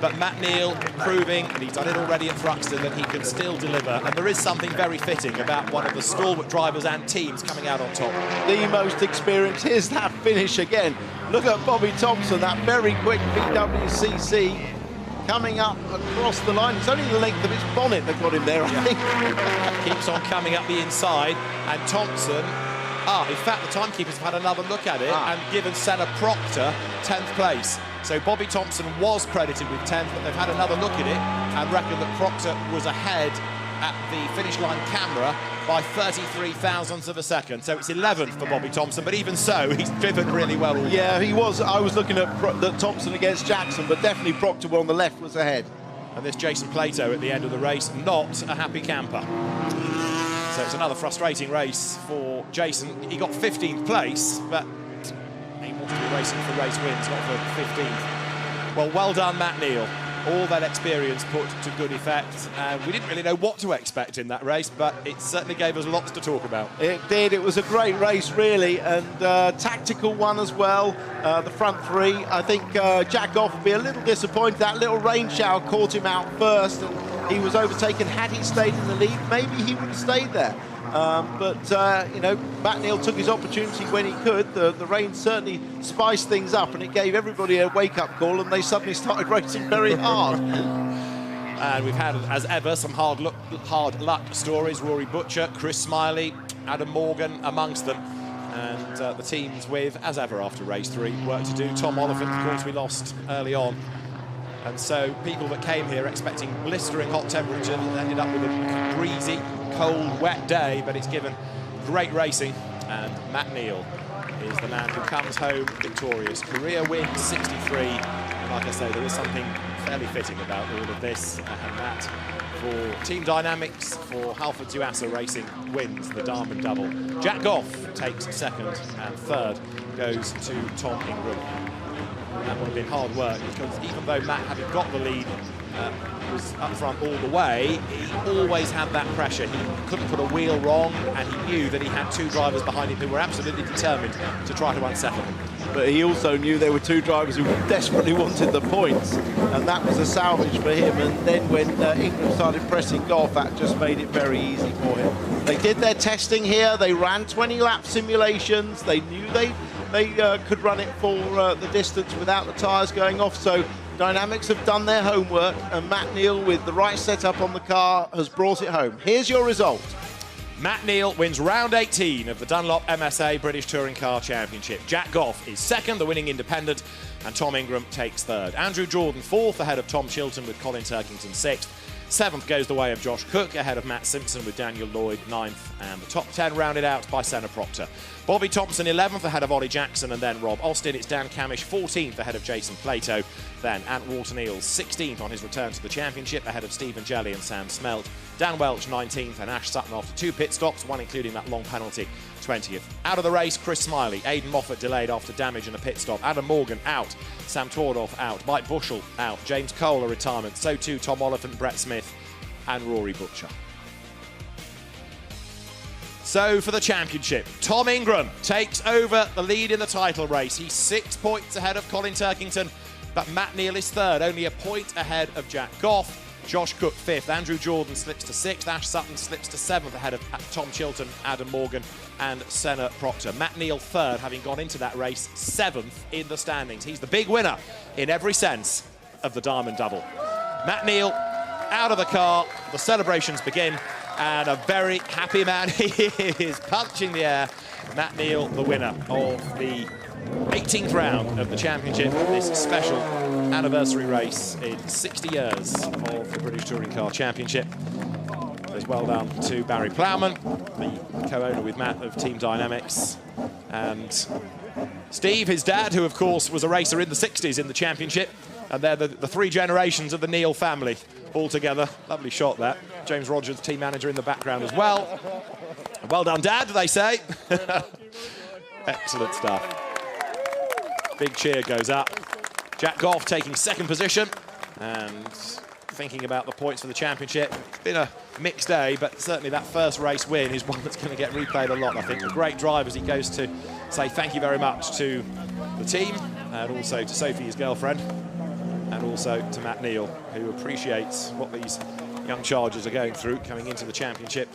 But Matt Neal proving, and he's done it already at Thruxton, that he can still deliver. And there is something very fitting about one of the stalwart drivers and teams coming out on top. The most experienced. Here's that finish again. Look at Bobby Thompson, that very quick VWCC coming up across the line. It's only the length of its bonnet that got him there, I think. Keeps on coming up the inside, and Thompson, in fact, the timekeepers have had another look at it and given Senna Proctor 10th place. So Bobby Thompson was credited with 10th, but they've had another look at it and reckon that Proctor was ahead at the finish line camera by 33 thousandths of a second. So it's 11th for Bobby Thompson, but even so, he's driven really well. Yeah, he was. I was looking at the Thompson against Jackson, but definitely Proctor on the left was ahead. And this Jason Plato at the end of the race, not a happy camper. So it's another frustrating race for Jason. He got 15th place, but he wants to be racing for race wins, not for 15th. Well done, Matt Neal. All that experience put to good effect, and we didn't really know what to expect in that race, but it certainly gave us lots to talk about. It did. It was a great race, really, and tactical one as well. The front three. I think Jack Goff will be a little disappointed. That little rain shower caught him out first, and he was overtaken. Had he stayed in the lead, maybe he would have stayed there. You know, Matt Neal took his opportunity when he could. The rain certainly spiced things up, and it gave everybody a wake-up call, and they suddenly started racing very hard. And we've had, as ever, some hard luck stories. Rory Butcher, Chris Smiley, Adam Morgan amongst them. And the teams with, as ever after race 3, work to do. Tom Oliphant, of course, we lost early on. And so people that came here expecting blistering hot temperatures ended up with a breezy, cold, wet day, but it's given great racing. And Matt Neal is the man who comes home victorious. Career win 63. And like I say, there is something fairly fitting about all of this. And that, for Team Dynamics, for Halford Yuasa Racing, wins the Diamond Double. Jack Goff takes second, and third goes to Tom Ingram. That would have been hard work, because even though Matt, having got the lead, was up front all the way, he always had that pressure. He couldn't put a wheel wrong, and he knew that he had two drivers behind him who were absolutely determined to try to unsettle him. But he also knew there were two drivers who desperately wanted the points, and that was a salvage for him. And then when Ingram started pressing Goff, that just made it very easy for him. They did their testing here. They ran 20-lap simulations. They knew they could run it for the distance without the tyres going off. So Dynamics have done their homework, and Matt Neal, with the right setup on the car, has brought it home. Here's your result. Matt Neal wins round 18 of the Dunlop MSA British Touring Car Championship. Jack Goff is second, the winning independent, and Tom Ingram takes third. Andrew Jordan fourth, ahead of Tom Chilton with Colin Turkington sixth. Seventh goes the way of Josh Cook, ahead of Matt Simpson with Daniel Lloyd ninth, and the top 10 rounded out by Senna Proctor. Bobby Thompson 11th, ahead of Ollie Jackson and then Rob Austin. It's Dan Camish 14th, ahead of Jason Plato. Then Ant Walton-Eels 16th on his return to the championship, ahead of Stephen Jelly and Sam Smelt. Dan Welch 19th, and Ash Sutton after two pit stops, one including that long penalty, 20th. Out of the race, Chris Smiley. Aidan Moffat delayed after damage and a pit stop. Adam Morgan out. Sam Tordoff out. Mike Bushell out. James Cole a retirement. So too Tom Oliphant, Brett Smith and Rory Butcher. So for the championship, Tom Ingram takes over the lead in the title race. He's 6 points ahead of Colin Turkington, but Matt Neal is third, only a point ahead of Jack Goff. Josh Cook fifth, Andrew Jordan slips to sixth, Ash Sutton slips to seventh, ahead of Tom Chilton, Adam Morgan and Senna Proctor. Matt Neal third, having gone into that race seventh in the standings. He's the big winner in every sense of the Diamond Double. Matt Neal out of the car, the celebrations begin, and a very happy man he is, punching the air. Matt Neal, the winner of the 18th round of the championship, this special anniversary race in 60 years of the British Touring Car Championship. As well done to Barry Ploughman, the co-owner with Matt of Team Dynamics. And Steve, his dad, who of course was a racer in the 60s in the championship, and they're the three generations of the Neal family all together. Lovely shot, that. James Rogers, team manager, in the background as well. Well done, Dad, they say. Excellent stuff. Big cheer goes up. Jack Goff taking second position and thinking about the points for the championship. It's been a mixed day, but certainly that first race win is one that's going to get replayed a lot, I think. A great drive as he goes to say thank you very much to the team and also to Sophie, his girlfriend, and also to Matt Neal, who appreciates what these young chargers are going through coming into the championship.